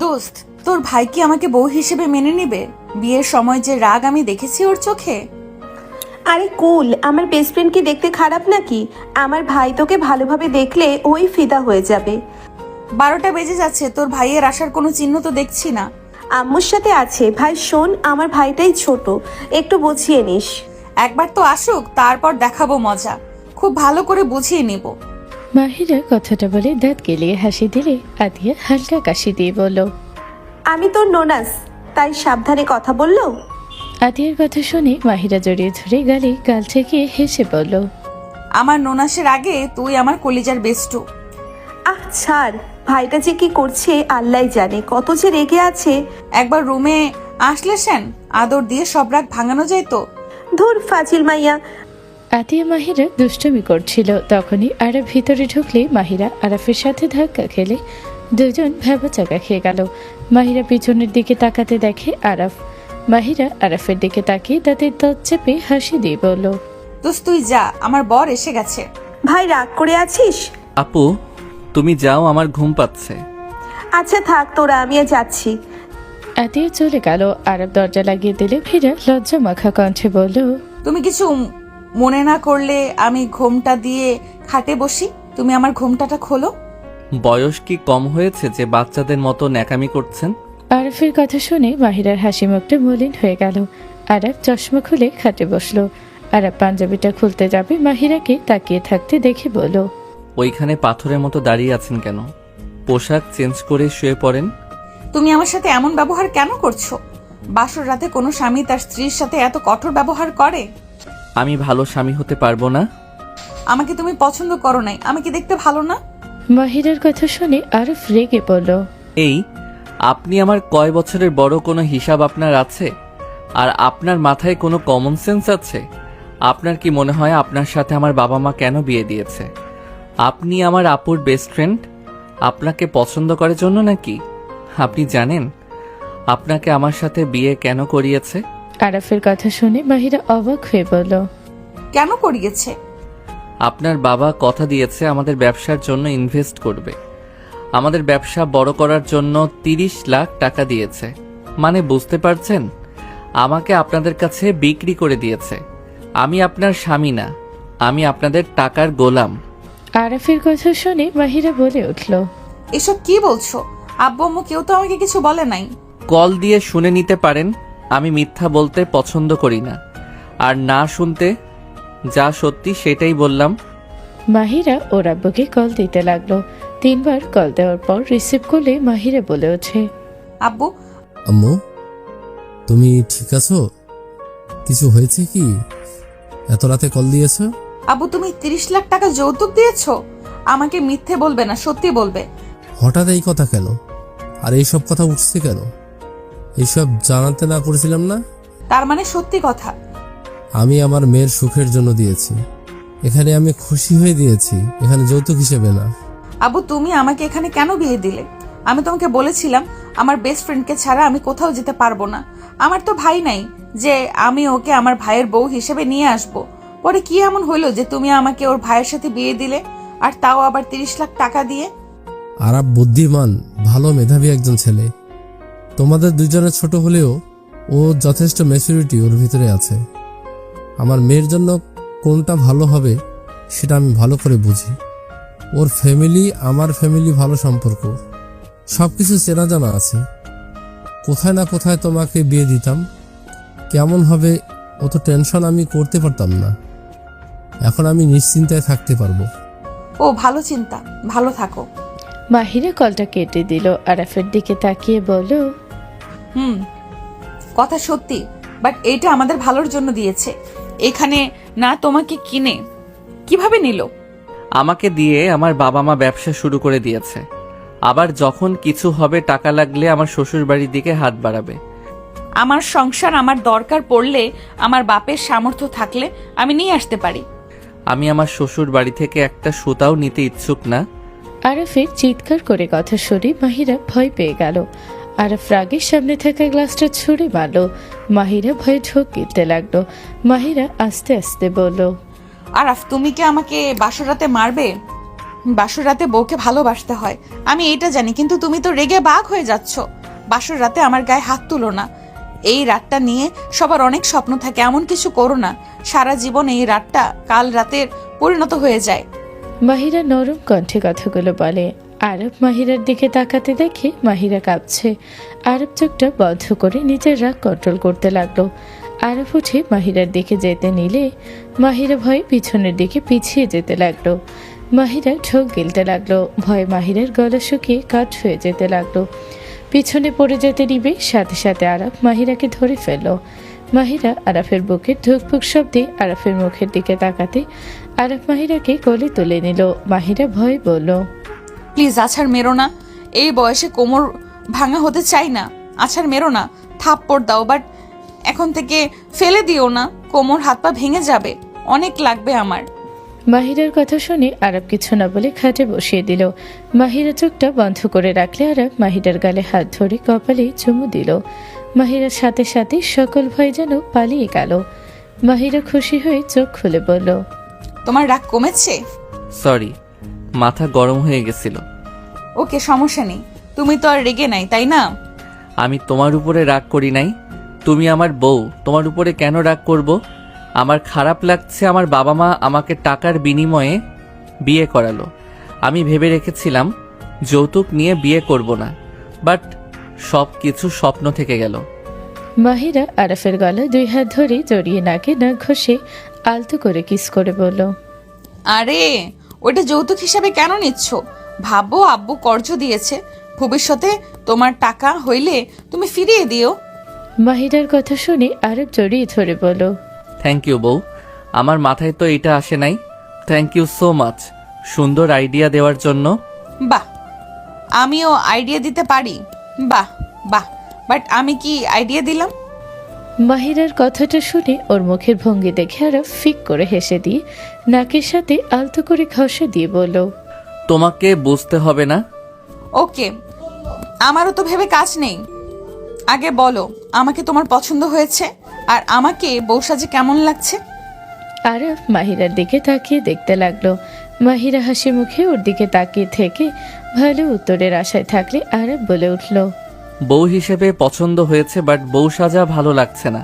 দোস্ত, তোর ভাই কি আমাকে বউ হিসেবে মেনে নেবে? বিয়ের সময় যে রাগ আমি দেখেছি ওর চোখে। আরে কুল, আমার বেস্ট ফ্রেন্ড কি দেখতে খারাপ নাকি? আমার ভাই তোকে ভালোভাবে দেখলে ওই ফিদা হয়ে যাবে। 12টা বেজে যাচ্ছে, তোর ভাইয়ের আসার কোনো চিহ্ন তো দেখছি না। আম্মুর সাথে আছে। ভাই শোন, আমার ভাইটাই ছোট, একটু বুঝিয়ে নিস। একবার তো আসুক, তারপর দেখাবো মজা। খুব ভালো করে বুঝিয়ে নিব। মাহিরা কথাটা বলে দাঁত গেলিয়ে হাসি দিলে আতিয়া হালকা কাশি দিয়ে বলল, আমি তোর নোনাস, তাই সাবধানে কথা বললো। আতিয়ার কথা শুনে মাহিরা জড়িয়ে ধরে গালে গাল ঠেকিয়ে হেসে বলল, আমার নোনাসের আগে তুই আমার কলিজার বেস্টু। আহ ছাড়, ভাইটা যে কি করছে আল্লাহ জানে, কত যে রেগে আছে। একবার রুমে আসলে সেন আদর দিয়ে সব রাগ ভাঙানো যায় তো। ধুর ফাজিল মাইয়া। আতিয়া মাহিরা দুষ্টুমি করছিল, তখনই আরাফ ভিতরে ঢুকলে মাহিরা আরাফের সাথে ধাক্কা খেলে দুজন ভ্যাবাচাকা খেয়ে গেল। মাহিরা পিছনের দিকে তাকাতে দেখে আরাফ। মাহিরা আরাফের দিকে তাকিয়ে তাদের দাঁত চেপে হাসি দিয়ে বলল, দোস্ত তুই যা, আমার বর এসে গেছে। ভাই রাগ করে আছিস? আপু, তুমি যাও, আমার ঘুম পাচ্ছে। আচ্ছা থাক তোরা, আমিও যাচ্ছি। আতিয়া চলে গেল। আরাফ দরজা লাগিয়ে দিলে ফিরা লজ্জা মাখা কণ্ঠে বলল, তুমি কিছু মনে না করলে আমি ঘোমটা দিয়ে খাটে বসি, তুমি আমার ঘোমটাটা খোলো। বয়স কি কম হয়েছে যে বাচ্চাদের মতো ন্যাকামি করছেন? আরাফের কথা শুনে মাহিরার হাসি মুখটা মলিন হয়ে গেল। আরাফ চশমা খুলে খাটে বসলো। আরাফ পাঞ্জাবিটা খুলতে যাবে, মাহিরাকে তাকিয়ে থাকতে দেখে বলল, ওইখানে পাথরের মতো দাঁড়িয়ে আছেন কেন? পোশাক চেঞ্জ করে শুয়ে পড়েন। তুমি আমার সাথে এমন ব্যবহার কেন করছো? বাসর রাতে কোনো স্বামী তার স্ত্রীর সাথে এত কঠোর ব্যবহার করে? আমি ভালো স্বামী হতে পারবো না। আমাকে তুমি পছন্দ করো নাই, আমি কি দেখতে ভালো না? মাহিরার কথা শুনে আরাফ রেগে বলল, এই, আপনি আমার কয় বছরের বড়, কোনো হিসাব আপনার আছে? আর আপনার মাথায় কোনো কমন সেন্স আছে? আপনার কি মনে হয় আপনার সাথে আমার বাবা মা কেন বিয়ে দিয়েছে? আপনি আমার আপুর বেস্ট ফ্রেন্ড, আপনাকে পছন্দ করার জন্য নাকি? আপনি জানেন আপনাকে আমার সাথে বিয়ে কেন করিয়েছে? আরাফের কথা শুনে মাহিরা অবাক হয়ে বলল, কেন করিয়েছে? আপনার বাবা কথা দিয়েছে আমাদের ব্যবসার জন্য ইনভেস্ট করবে। আমাদের ব্যবসা বড় করার জন্য 30 লাখ টাকা দিয়েছে। মানে বুঝতে পারছেন, আমাকে আপনাদের কাছে বিক্রি করে দিয়েছে। আমি আপনার স্বামী না, আমি আপনাদের টাকার গোলাম। আরাফের কথা শুনে মাহিরা বলে উঠল, এসব কি বলছো? আব্বু আম্মু কেউ তো আমাকে কিছু বলে নাই। কল দিয়ে শুনে নিতে পারেন, আমি মিথ্যা বলতে পছন্দ করি না। আর না শুনতে, যা সত্যি সেটাই বললাম। মাহিরা ওর আব্বুকে কল দিতে লাগলো। 3 বার কল দেওয়ার পর রিসিভ করলে মাহিরা বলে ওঠে, আব্বু, আম্মু, তুমি ঠিক আছো? কিছু হয়েছে কি? এত রাতে কল দিয়েছো? আব্বু তুমি 30 লাখ টাকা যৌতুক দিয়েছো? আমাকে মিথ্যে বলবে না, সত্যি বলবে। হঠাৎ এই কথা কেন? আর এইসব কথা উঠছে কেন? এইসব জানাতে না করেছিলাম না? তার মানে সত্যি কথা? আমি আমার মেয়ের সুখের জন্য দিয়েছি। এখানে আমি খুশি হয়ে দিয়েছি, এখানে যৌতুক হিসেবে না। আব্বু তুমি আমাকে এখানে কেন বিয়ে দিলে? আমি তোমাকে বলেছিলাম আমার বেস্ট ফ্রেন্ডকে ছাড়া আমি কোথাও যেতে পারবো না। আমার তো ভাই নাই যে আমি ওকে আমার ভাইয়ের বউ হিসেবে নিয়ে আসব। পরে কি এমন হইলো যে তুমি আমাকে ওর ভাইয়ের সাথে বিয়ে দিলে, আর তাও আবার 30 লাখ টাকা দিয়ে? আরাব বুদ্ধিমান, ভালো মেধাবী একজন ছেলে। তোমাদের দুজনের ছোট হলেও ও যথেষ্ট ম্যাচুরিটি ওর ভিতরে আছে। আমার মেয়ের জন্য কোনটা ভালো হবে সেটা আমি ভালো করে বুঝি। ওর ফ্যামিলি আমার ফ্যামিলি, ভালো সম্পর্ক, সবকিছু চেনা জানা আছে। কোথায় না কোথায় তোমাকে বিয়ে দিতাম, কেমন হবে অত টেনশন আমি করতে পারতাম না। এখন আমি নিশ্চিন্তায় থাকতে পারবো। ও ভালো চিন্তা, ভালো থাকো। মাহিরা কলটা কেটে দিল। আরাফের দিকে তাকিয়ে বলল, কথা সত্যি, বাট এটা আমাদের ভালোর জন্য দিয়েছে। এখানে না তোমাকে কিনে কিভাবে নিল? আমাকে দিয়ে আমার বাবা মা ব্যবসা শুরু করে দিয়েছে। আবার যখন কিছু হবে, টাকা লাগলে আমার শ্বশুর বাড়ির দিকে হাত বাড়াবে। আমার সংসার আমার দরকার পড়লে, আমার বাপের সামর্থ্য থাকলে আমি নিয়ে আসতে পারি। আমি আমার শ্বশুর বাড়ি থেকে একটা সুতাও নিতে ইচ্ছুক না। আরাফের চিৎকার করে কথা শুনে মাহিরা ভয় পেয়ে গেল। আরাফ রাগের সামনে থাকা গ্লাসটা ছুঁড়ে মারল। মাহিরা ভয়ে ঢোক গিলতে লাগলো। মাহিরা আস্তে আস্তে বলল, আরাফ তুমি কি আমাকে বাসর রাতে মারবে? বাসর রাতে বউকে ভালোবাসতে হয়, আমি এইটা জানি, কিন্তু তুমি তো রেগে বাঘ হয়ে যাচ্ছ। বাসর রাতে আমার গায়ে হাত তুলো না। এই রাতটা নিয়ে সবার অনেক স্বপ্ন থাকে, এমন কিছু করো না সারা জীবন এই রাতটা কাল রাতের পরিণত হয়ে যায়। মাহিরা নরম কণ্ঠে কথাগুলো বলে। আরব মাহিরার দিকে তাকাতে দেখে মাহিরা কাঁপছে। আরব চোখটা বন্ধ করে নিজের রাগ কন্ট্রোল করতে লাগলো। আরব উঠে মাহিরার দিকে যেতে নিলে মাহিরা ভয়ে পিছনের দিকে পিছিয়ে যেতে লাগলো। মাহিরা ঢোক গিলতে লাগলো। ভয়ে মাহিরার গলা শুকিয়ে কাঠ হয়ে যেতে লাগলো। পিছনে পড়ে যেতে নিবে, সাথে সাথে আরব মাহিরাকে ধরে ফেললো। মাহিরা আরাফের বুকে ধুকপুক শব্দে আরাফের মুখের দিকে তাকাতে আরব মাহিরাকে কোলে তুলে নিল। মাহিরা ভয়ে বলল, প্লিজ আছাড় মেরো না, এই বয়সে কোমর ভাঙা হতে চাই না। আছাড় মেরো না, থাপ্পড় দাও, বাট এখন থেকে ফেলে দিও না, কোমর হাত পা ভেঙে যাবে, অনেক লাগবে আমার। মাহিরার কথা শুনে আরব কিছু না বলে খাটে বসিয়ে দিল। মাহিরা চোখটা বন্ধ করে রাখলে আরব মাহিরার গালে হাত ধরে কপালে চুমু দিল। মাহিরার সাথে সাথে সকল ভয় যেন পালিয়ে গেল। মাহিরা খুশি হয়ে চোখ খুলে বলল, তোমার রাগ কমেছে? সরি, মাথা গরম হয়ে গেছিল। ওকে, সমস্যা নেই, তুমি তো আর রেগে নাই, তাই না? আমি তোমার উপরে রাগ করি নাই, তুমি আমার বউ, তোমার উপরে কেন রাগ করব? আমার খারাপ লাগছে আমার বাবা মা আমাকে টাকার বিনিময়ে বিয়ে করালো। আমি ভেবে রেখেছিলাম যৌতুক নিয়ে বিয়ে করব না, বাট সব কিছু স্বপ্ন থেকে গেল। মাহিরা আরাফের গলা 2 হাত ধরে জড়িয়ে নাকে নাক ঘষে আলতো করে কিস করে বলল, আরে ওইটা যৌতুক হিসাবে কেন নিচ্ছ? ভাবো আব্বু কর্জ দিয়েছে, ভবিষ্যতে তোমার টাকা হইলে তুমি ফিরিয়ে দিও। মাহিরার কথা শুনে আরব জড়িয়ে ধরে বলল, থ্যাংক ইউ বউ, আমার মাথায় তো এটা আসে নাই। থ্যাংক ইউ সো মাচ সুন্দর আইডিয়া দেওয়ার জন্য। বাহ, আমিও আইডিয়া দিতে পারি। বাহ বাহ, বাট আমি কি আইডিয়া দিলাম? মাহিরার কথাটা শুনে ওর মুখের ভঙ্গি দেখে আরব ফিক করে হেসে দিয়ে নাকের সাথে আলতো করে ঘষা দিয়ে বলল, তোমাকে বুঝতে হবে না। ওকে, আমারও তো ভেবে কাজ নেই। আগে বলো, আমাকে তোমার পছন্দ হয়েছে? আর আমাকে বউ সাজে কেমন লাগছে? আরব মাহিরার দিকে তাকিয়ে দেখতে লাগলো। মাহিরা হাসি মুখে ওর দিকে তাকিয়ে থেকে ভালো উত্তরের আশায় থাকলে আরব বলে উঠল, বউ হিসেবে পছন্দ হয়েছে, বাট বউ সাজা ভালো লাগছে না,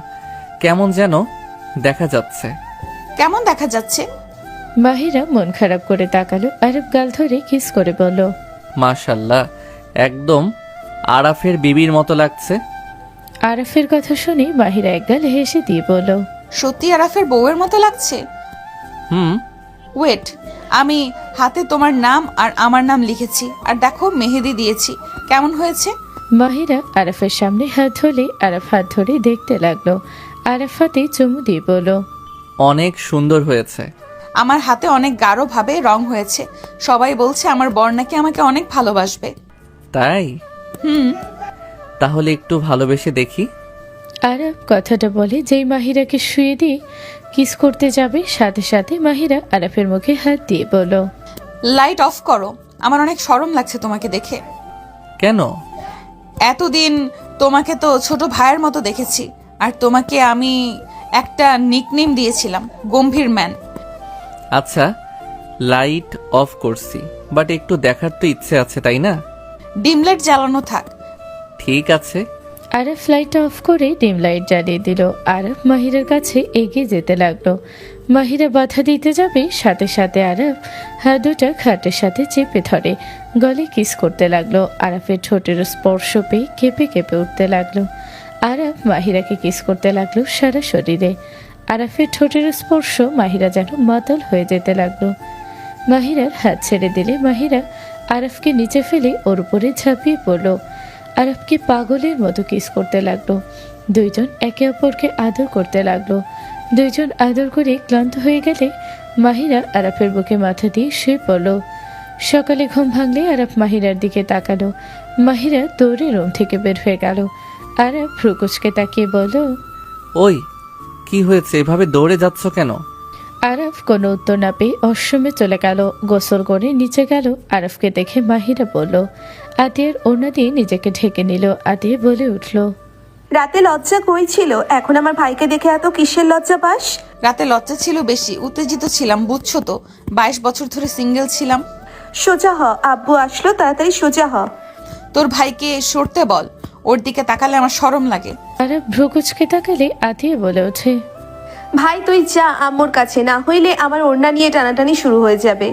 কেমন যেন দেখা যাচ্ছে। কেমন দেখা যাচ্ছে? মাহিরা মন খারাপ করে তাকালো। আরব গাল ধরে কিস করে বলল, মাশাল্লাহ, একদম আরাফের বিবির মতো লাগছে। আরাফের কথা শুনে মাহিরা একগাল হেসে দিয়ে বলল, সত্যি আরাফের বউয়ের মতো লাগছে? হুম। ওয়েট, আমি হাতে তোমার নাম আর আমার নাম লিখেছি, আর দেখো মেহেদি দিয়েছি, কেমন হয়েছে? মাহিরা আরাফের সামনে হাত ধরলে আরাফ হাত ধরে দেখতে লাগলো। আরাফ হাতে চুমু দিয়ে বলল, অনেক সুন্দর হয়েছে। আমার হাতে অনেক গাঢ় ভাবে রং হয়েছে, সবাই বলছে আমার বর নাকি আমাকে অনেক ভালোবাসবে। তাই? হুম। তাহলে একটু ভালোবেসে দেখি। আরাফ কথাটা বলে যেই মাহিরাকে শুয়ে দিয়ে কিস করতে যাবে, সাথে সাথে মাহিরা আরাফের মুখে হাত দিয়ে বলল, লাইট অফ করো, আমার অনেক শরম লাগছে তোমাকে দেখে। কেন? এতদিন তোমাকে তো ছোট ভাইয়ের মতো দেখেছি, আর তোমাকে আমি একটা নিকনেম দিয়েছিলাম, গম্ভীর ম্যান। আচ্ছা, লাইট অফ করছি, বাট একটু দেখার তো ইচ্ছে আছে, তাই না? ডিম লাইট জ্বালানো থাক। ঠিক আছে। আরাফ লাইটটা অফ করে ডিম লাইট জ্বালিয়ে দিল। আরাফ মাহিরার কাছে এগিয়ে যেতে লাগলো। মাহিরা বাধা দিতে যাবে, সাথে সাথে আরাফ হাত দুটা খাটের সাথে চেপে ধরে গলে কিস করতে লাগলো। আরাফের ঠোঁটের স্পর্শ পেয়ে কেঁপে কেঁপে উঠতে লাগলো। আরাফ মাহিরাকে কিস করতে লাগলো সারা শরীরে। আরাফের ঠোঁটের স্পর্শ মাহিরা যেন মাতাল হয়ে যেতে লাগলো। মাহিরার হাত ছেড়ে দিলে মাহিরা আরাফকে নিচে ফেলে ওর উপরে ঝাঁপিয়ে পড়লো। আরাফকে পাগলের মতো কিস করতে লাগলো। দুইজন একে অপরকে আদর করতে লাগলো। দুইজন আদর করে ক্লান্ত হয়ে গেলে মাহিরা আরাফের বুকে মাথা দিয়ে শুয়ে পড়ল। সকালে ঘুম ভাঙলে আরাফ মাহিরার দিকে তাকালো। মাহিরা দৌড়ে রুম থেকে বের হয়ে গেল। আরাফ ভ্রুকুচকে তাকিয়ে বলল, ওই কি হয়েছে, এভাবে দৌড়ে যাচ্ছ কেন? আরাফ কোনো উত্তর না পেয়ে অশ্রমে চলে গেল। গোসল করে নিচে গেল। আরাফকে দেখে মাহিরা বলল, আতিয়ার ওড়না দিয়ে নিজেকে ঢেকে নিল। আতিয়া বলে উঠল, রাতে লজ্জা কই ছিল, এখন আমার ভাইকে দেখে এত কিসের লজ্জা পাস? রাতে লজ্জা ছিল বেশি, উত্তেজিত ছিলাম, বুঝছো তো, 22 বছর ধরে সিঙ্গেল ছিলাম। সোজা হ, আব্বু আসলো, তাড়াতাড়ি সোজা হ। তোর ভাইকে সরতে বল, ওর দিকে তাকালে আমার শরম লাগে। আরাফ ভ্রুকুচকে তাকালে আতিয়া বলে ওঠে। ভাই তুই যা আম্মুর কাছে, না হইলে আমার ওড়না নিয়ে টানাটানি শুরু হয়ে যাবে।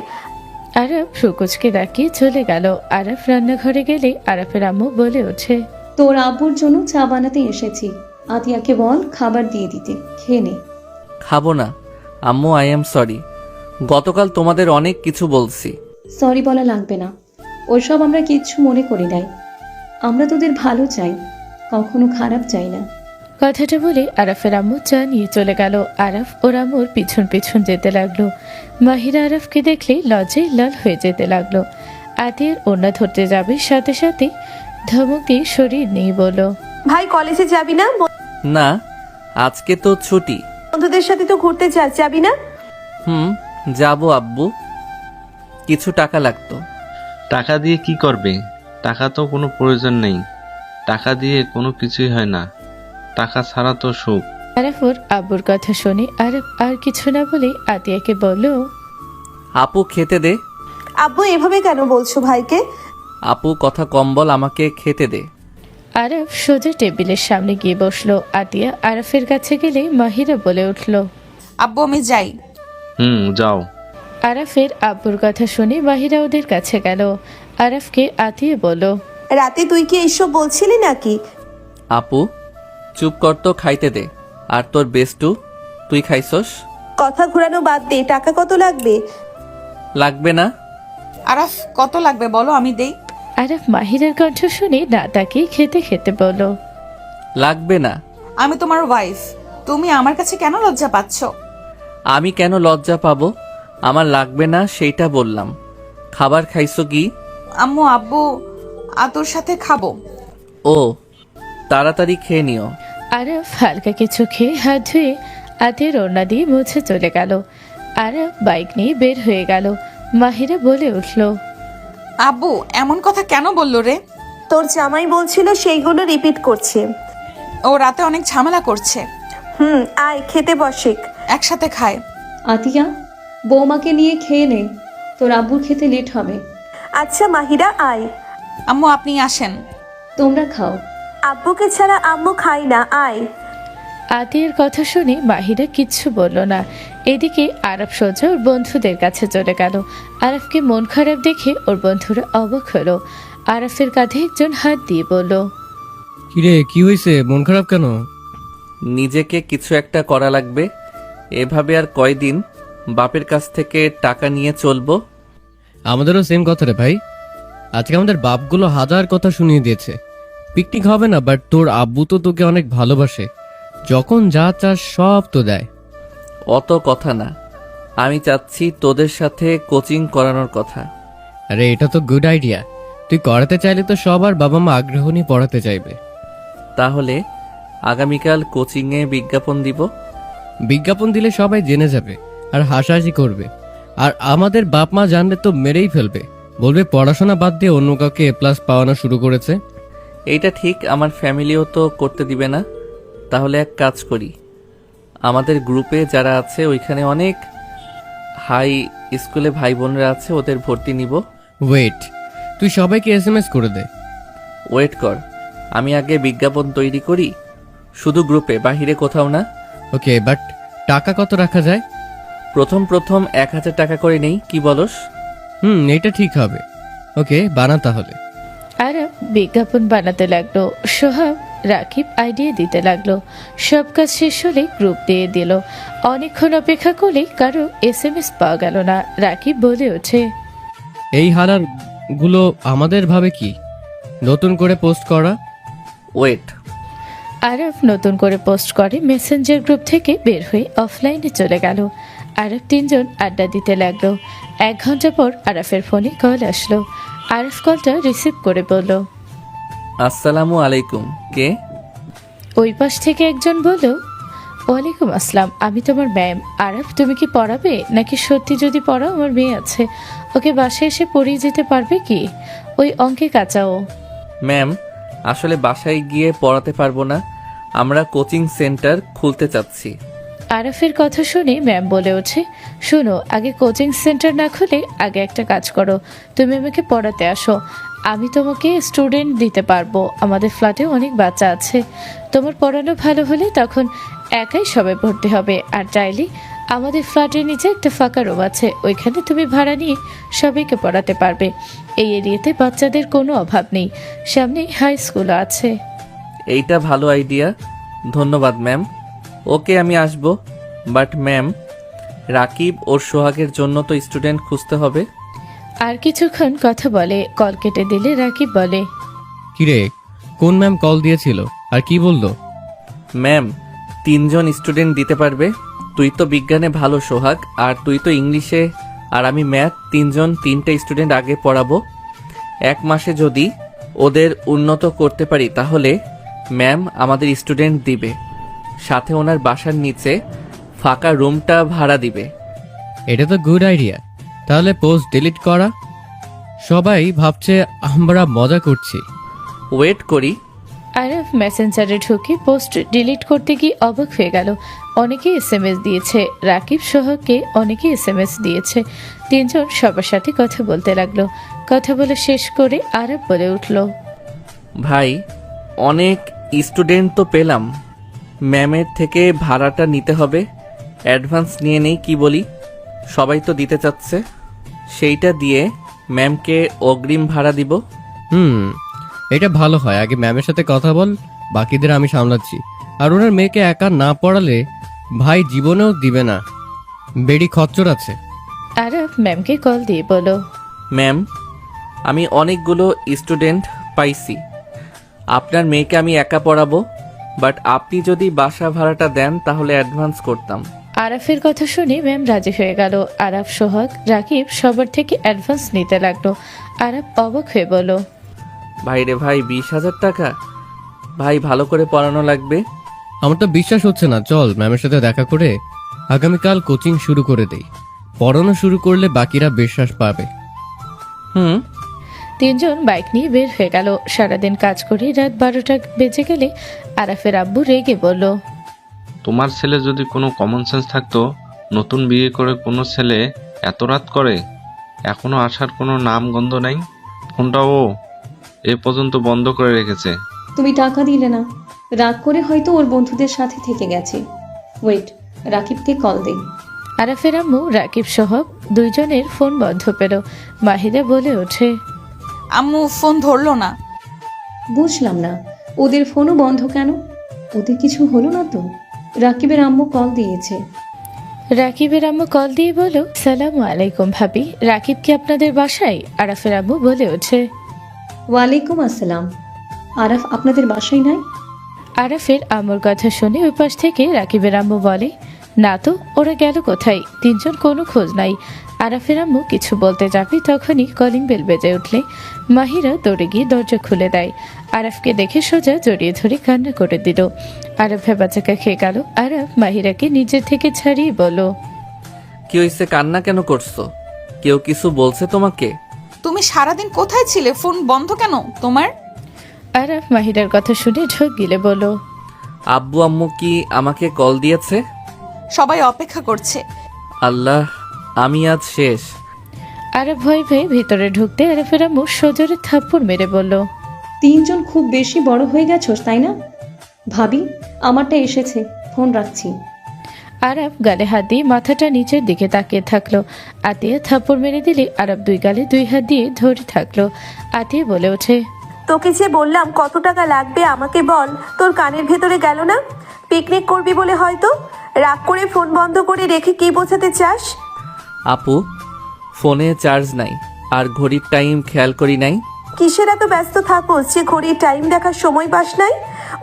আরাফ ভ্রুকুচকে তাকিয়ে চলে গেল। আরাফ রান্নাঘরে গেলে আরাফের আম্মু বলে ওঠে। তোর আব্বুর জন্য চা বানাতে এসেছি, আতিয়াকে বল খাবার দিয়ে দিতে, খেয়ে নে। খাবো না আম্মু, আই এম সরি। গতকাল তোমাদের অনেক কিছু বলছি। সরি বলা লাগবে না, ওসব আমরা কিচ্ছু মনে করি নাই। আমরা তোদের ভালো চাই, কখনো খারাপ চাই না। কথাটা বলে আরাফের আম্মু চা নিয়ে চলে গেল। আরাফ ওর আম্মুর পিছন পিছন যেতে লাগলো। মাহিরা আরাফকে দেখলে লজ্জায় লাল হয়ে যেতে লাগলো। আতিয়ার ওড়না ধরতে যাবে, সাথে সাথে ধমক দিয়ে শরীর নিয়ে বলল। ভাই কলেজে যাবি না? না, আজকে তো ছুটি। বন্ধুদের সাথে তো ঘুরতে যাবি না? যাবো আব্বু, কিছু টাকা লাগতো। টাকা দিয়ে কি করবে? টাকা তো কোনো প্রয়োজন নেই, টাকা দিয়ে কোনো কিছুই হয় না, টাকা ছাড়া তো সুখ। আরাফ ওর আব্বুর কথা শুনে আরাফ আর কিছু না বলে আতিয়াকে বলল। আপু খেতে দে। আব্বু এভাবে কেন বলছো ভাইকে? আপু কথা কম বল, আমাকে খেতে দে। আরাফ সোজা টেবিলের সামনে গিয়ে বসলো। আতিয়া আরাফের কাছে গেলে মাহিরা বলে উঠল। আব্বু আমি যাই। যাও। আরাফের আব্বুর কথা শুনে মাহিরা ওদের কাছে গেল। আরাফকে আতিয়া বলল। রাতে তুই কি এইসব বলছিলি নাকি? আপু চুপ কর তো, খাইতে দে। আর তোর বেস্টু, তুই খাইছস? কথা ঘোরানো বাদ দে, টাকা কত লাগবে? লাগবে না। আরাফ কত লাগবে বলো, আমি দেই। আরাফ মাহিরার কণ্ঠ শুনে না তাকে খেতে খেতে বলল। লাগবে না। আমি তোমার ওয়াইফ, তুমি আমার কাছে কেন লজ্জা পাচ্ছ? আমি কেন লজ্জা পাবো? আমার লাগবে না সেইটা বললাম। খাবার খাইছো কি? আম্মু আব্বু তোর সাথে খাবো। ও, তাড়াতাড়ি খেয়ে নিও। আরাফ হালকা কিছু খেয়ে হাত ধুয়ে আতের ওড়না দিয়ে মুছে চলে গেল। আরাফ বাইক নিয়ে বের হয়ে গেল। মাহিরা বলে উঠল। আব্বু এমন কথা কেন বললো রে? তোর জামাই বলছিল সেইগুলো রিপিট করছে। ও রাতে অনেক ঝামেলা করছে। আয় খেতে বসেক, একসাথে খায়। আতিয়া, বৌমাকে নিয়ে খেয়ে নে, তোর আব্বুর খেতে লেট হবে। আচ্ছা মাহিরা আয়। আম্মু আপনি আসেন। তোমরা খাও। আব্বুকে ছাড়া আম্মু খাই না, আয়। আতিয়ার কথা শুনে মাহিরা কিচ্ছু বলল না। এদিকে আরাফ সোজা ওর বন্ধুদের কাছে চলে গেল। আরাফকে মন খারাপ দেখে ওর বন্ধুরা অবাক হলো। আরাফের কাঁধে একজন হাত দিয়ে বলল। কিরে কি হয়েছে, মন খারাপ কেন? নিজেকে কিছু একটা করা লাগবে। এভাবে আর কয়দিন বাপের কাছ থেকে টাকা নিয়ে চলবো? আমাদেরও সেম কথা রে ভাই। আজকে আমাদের বাপগুলো হাজার কথা শুনিয়ে দিয়েছে। পিকনিক হবে না, বাট তোর আব্বু তো তোকে অনেক ভালোবাসে, যখন যা চাস সব তো দেয়। অত কথা না, আমি চাচ্ছি তোদের সাথে কোচিং করানোর কথা। আরে এটা তো গুড আইডিয়া। তুই করাতে চাইলে তো সবার বাবা মা আগ্রহ নিয়ে পড়াতে চাইবে। তাহলে আগামীকাল কোচিংয়ে বিজ্ঞাপন দিব। বিজ্ঞাপন দিলে সবাই জেনে যাবে আর হাসাহাসি করবে। আর আমাদের বাপ মা জানলে তো মেরেই ফেলবে, বলবে পড়াশোনা বাদ দিয়ে অন্য কাউকে A+ পাওয়ানো শুরু করেছে। এইটা ঠিক, আমার ফ্যামিলিও তো করতে দিবে না। তাহলে এক কাজ করি, আমাদের গ্রুপে যারা আছে ওইখানে অনেক হাই স্কুলে ভাই বোনরা আছে, ওদের ভর্তি নিব। ওয়েট, তুই সবাইকে SMS করে দে। ওয়েট কর, আমি আগে বিজ্ঞাপন তৈরি করি, শুধু গ্রুপে, বাহিরে কোথাও না। ওকে, বাট টাকা কত রাখা যায়? প্রথম 1000 টাকা করে নেই, কি বলস? এটা ঠিক হবে। ওকে, বানা তাহলে। আরাফ বিজ্ঞাপন বানাতে লাগলো। সোহাব রাকিব আইডিয়া দিতে লাগলো। সব কাজ শেষ হলে গ্রুপ দিয়ে দিল। অনেকক্ষণ অপেক্ষা করলে কারো SMS পাওয়া গেল না। রাকিব বলে ওঠে। এই হারার গুলো আমাদের ভাবে কি নতুন করে পোস্ট করা? ওয়েট। আরাফ নতুন করে পোস্ট করে মেসেঞ্জার গ্রুপ থেকে বের হয়ে অফলাইনে চলে গেল। আরাফ 3 জন আড্ডা দিতে লাগলো। 1 ঘন্টা পর আরাফের ফোনে কল আসলো। আরাফ কলটা রিসিভ করে বলল। আসসালামু আলাইকুম, কে? ওই পাশ থেকে একজন বলল। ওয়ালাইকুম আসসালাম, আমি তোমার ম্যাম। আরাফ তুমি কি পড়াবে নাকি? সত্যি যদি পড়াও, আমার মেয়ে আছে, ওকে বাসায় এসে পড়িয়ে যেতে পারবে কি? ওই অঙ্কে কাঁচাও। ম্যাম, আসলে বাসায় গিয়ে পড়াতে পারবো না, আমরা কোচিং সেন্টার খুলতে চাচ্ছি। আরাফের কথা শুনে ম্যাম বলে ওঠে, শোনো, আগে কোচিং সেন্টার না খুলে আগে একটা কাজ করো, তুমি আমাকে পড়াতে আসো, আমি তোমাকে স্টুডেন্ট দিতে পারবো। আমাদের ফ্ল্যাটে অনেক বাচ্চা আছে, তোমার পড়ানো ভালো হলে তখন একাই সবাই ভর্তি হবে। আর চাইলে আমাদের ফ্ল্যাটের নিচে একটা ফাঁকা রুম আছে, ওইখানে তুমি ভাড়া নিয়ে সবাইকে পড়াতে পারবে। এই এরিয়াতে বাচ্চাদের কোনো অভাব নেই, সামনে হাই স্কুলও আছে। এইটা ভালো আইডিয়া, ধন্যবাদ ম্যাম। ওকে, আমি আসবো। বাট ম্যাম, রাকিব ওর সোহাগের জন্য তো স্টুডেন্ট খুঁজতে হবে। আর কিছুক্ষণ কথা বলে কল কেটে দিলে রাকিব বলে, কিরে, কোন ম্যাম কল দিয়েছিল আর কি বললো? ম্যাম, 3 জন স্টুডেন্ট দিতে পারবে। তুই তো বিজ্ঞানে ভালো সোহাগ, আর তুই তো ইংলিশে, আর আমি ম্যাথ। 3 জন 3টে স্টুডেন্ট আগে পড়াবো। 1 মাসে যদি ওদের উন্নত করতে পারি তাহলে ম্যাম আমাদের স্টুডেন্ট দিবে, সাথে ওনার বাসার নিচে ফাঁকা রুমটা ভাড়া দিবে। এটা তো গুড আইডিয়া। তাহলে পোস্ট ডিলিট করা। সবাই ভাবছে আমরা মজা করছি। ওয়েট করি। আরফ মেসেঞ্জারে ঢুকে পোস্ট ডিলিট করতে গিয়ে অবাক হয়ে গেল। অনেকে এসএমএস দিয়েছে, রাকিব সোহাগকে অনেকে এসএমএস দিয়েছে। 3 জন সবার সাথে কথা বলতে লাগলো। কথা বলে শেষ করে আরব বলে উঠল, ভাই, অনেক স্টুডেন্ট তো পেলাম, ম্যামের থেকে ভাড়াটা নিতে হবে। অ্যাডভান্স নিয়ে নেই, কি বলি? সবাই তো দিতে চাচ্ছে, সেইটা দিয়ে ম্যামকে অগ্রিম ভাড়া দিব। এটা ভালো হয়। আগে ম্যামের সাথে কথা বল, বাকিদের আমি সামলাচ্ছি। আর ওনার মেয়েকে একা না পড়ালে ভাই জীবনেও দিবে না, বেড়ি খচ্চর আছে। আরব ম্যামকে কল দিয়ে বলো, ম্যাম, আমি অনেকগুলো স্টুডেন্ট পাইছি, আপনার মেয়েকে আমি একা পড়াবো, বাট আপনি যদি বাসা ভাড়াটা দেন তাহলে অ্যাডভান্স করতাম। আরাফের কথা শুনে ম্যাম রাজি হয়ে গেল। আরাফ, সোহাগ, রাকিব সবার থেকে অ্যাডভান্স নিতে লাগলো। আরাফ অবাক হয়ে বলল, ভাই রে ভাই, 20,000 টাকা? ভাই, ভালো করে পড়ানো লাগবে। আমার তো বিশ্বাস হচ্ছে না। চল ম্যামের সাথে দেখা করে আগামীকাল কোচিং শুরু করে দেই। পড়ানো শুরু করলে বাকিরা বিশ্বাস পাবে। 3 জন বাইক নিয়ে বের হয়ে গেল। সারাদিন কাজ করে রাত 12টা বেজে গেলে আরাফের আব্বু রেগে বলল, তোমার ছেলে যদি কোনো কমন সেন্স থাকতো, নতুন বিয়ে করে কোনো ছেলে এত রাত করে, এখনো আসার কোনো নাম গন্ধ নাই। ফোনটাও এ পর্যন্ত বন্ধ করে রেখেছে। তুমি টাকা দিলে না, রাগ করে হয়তো ওর বন্ধুদের সাথে থেকে গেছে। ওয়েট, রাকিবকে কল দেই। আরাফের আম্মু রাকিব সহ 2 জনের ফোন বন্ধ পেল। মাহিরা বলে ওঠে, আম্মু ফোন ধরলো না। বুঝলাম না, ওদের ফোনও বন্ধ কেন? ওদের কিছু হলো না তো? রাকিবের আম্মু কল দিয়েছে। রাকিবের আম্মু কল দিয়ে বলো, সালামু আলাইকুম ভাবি, রাকিব কি আপনাদের বাসায়? আরাফের আম্মু বলে ওঠে, ওয়ালাইকুম আসসালাম। আরাফ আপনাদের বাসায় নাই? আরাফের আম্মুর কথা শুনে ওই পাশ থেকে রাকিবের আম্মু বলে, না তো, ওরা গেল কোথায়? 3 জন কোনো খোঁজ নাই। আরাফের আম্মু কিছু বলতে যাবে তখনই কলিং বেল বেজে উঠলে মাহিরা দৌড়ে গিয়ে দরজা খুলে দেয়। আরাফকে দেখে সোজা জড়িয়ে ধরে কান্না করে দিল। আরাফ ভেবাচাকা খেয়ে গেল। আরাফ মাহিরাকে নিজের থেকে ছাড়িয়ে বলল, কি হয়েছে? কান্না কেন করছো? কেউ কিছু বলছে তোমাকে? তুমি সারাদিন কোথায় ছিলে? ফোন বন্ধ কেন তোমার? আরাফ মাহিরার কথা শুনে ঢোক গিলে বলল, আব্বু আম্মু কি আমাকে কল দিয়েছে? সবাই অপেক্ষা করছে। আল্লাহ, আমি আজ শেষ। আরাফ ভয়ে ভয়ে ভিতরে ঢুকতে আরাফের আম্মু সজোরে থাপ্পড় মেরে বলল, 3 জন খুব বেশি বড় হয়ে গেছোস, তাই না? ভাবি, আমারটা এসেছে, ফোন রাখছি। আরাফ গালে হাত দিয়ে মাথাটা নিচের দিকে তাকিয়ে থাকলো। আতিয়া থাপ্পড় মেরে দিলে আরাফ 2 গালে 2 হাত দিয়ে ধরে থাকলো। আতিয়া বলে ওঠে, তোকে যে বললাম কত টাকা লাগবে আমাকে বল, তোর কানের ভেতরে গেল না? পিকনিক করবি বলে হয়তো রাগ করে ফোন বন্ধ করে রেখে কি বোঝাতে চাস? আপু, ফোনে চার্জ নাই, আর ঘড়ির টাইম খেয়াল করি নাই। কিসের এত ব্যস্ত থাকোস যে ঘড়ির টাইম দেখার সময় পাস নাই?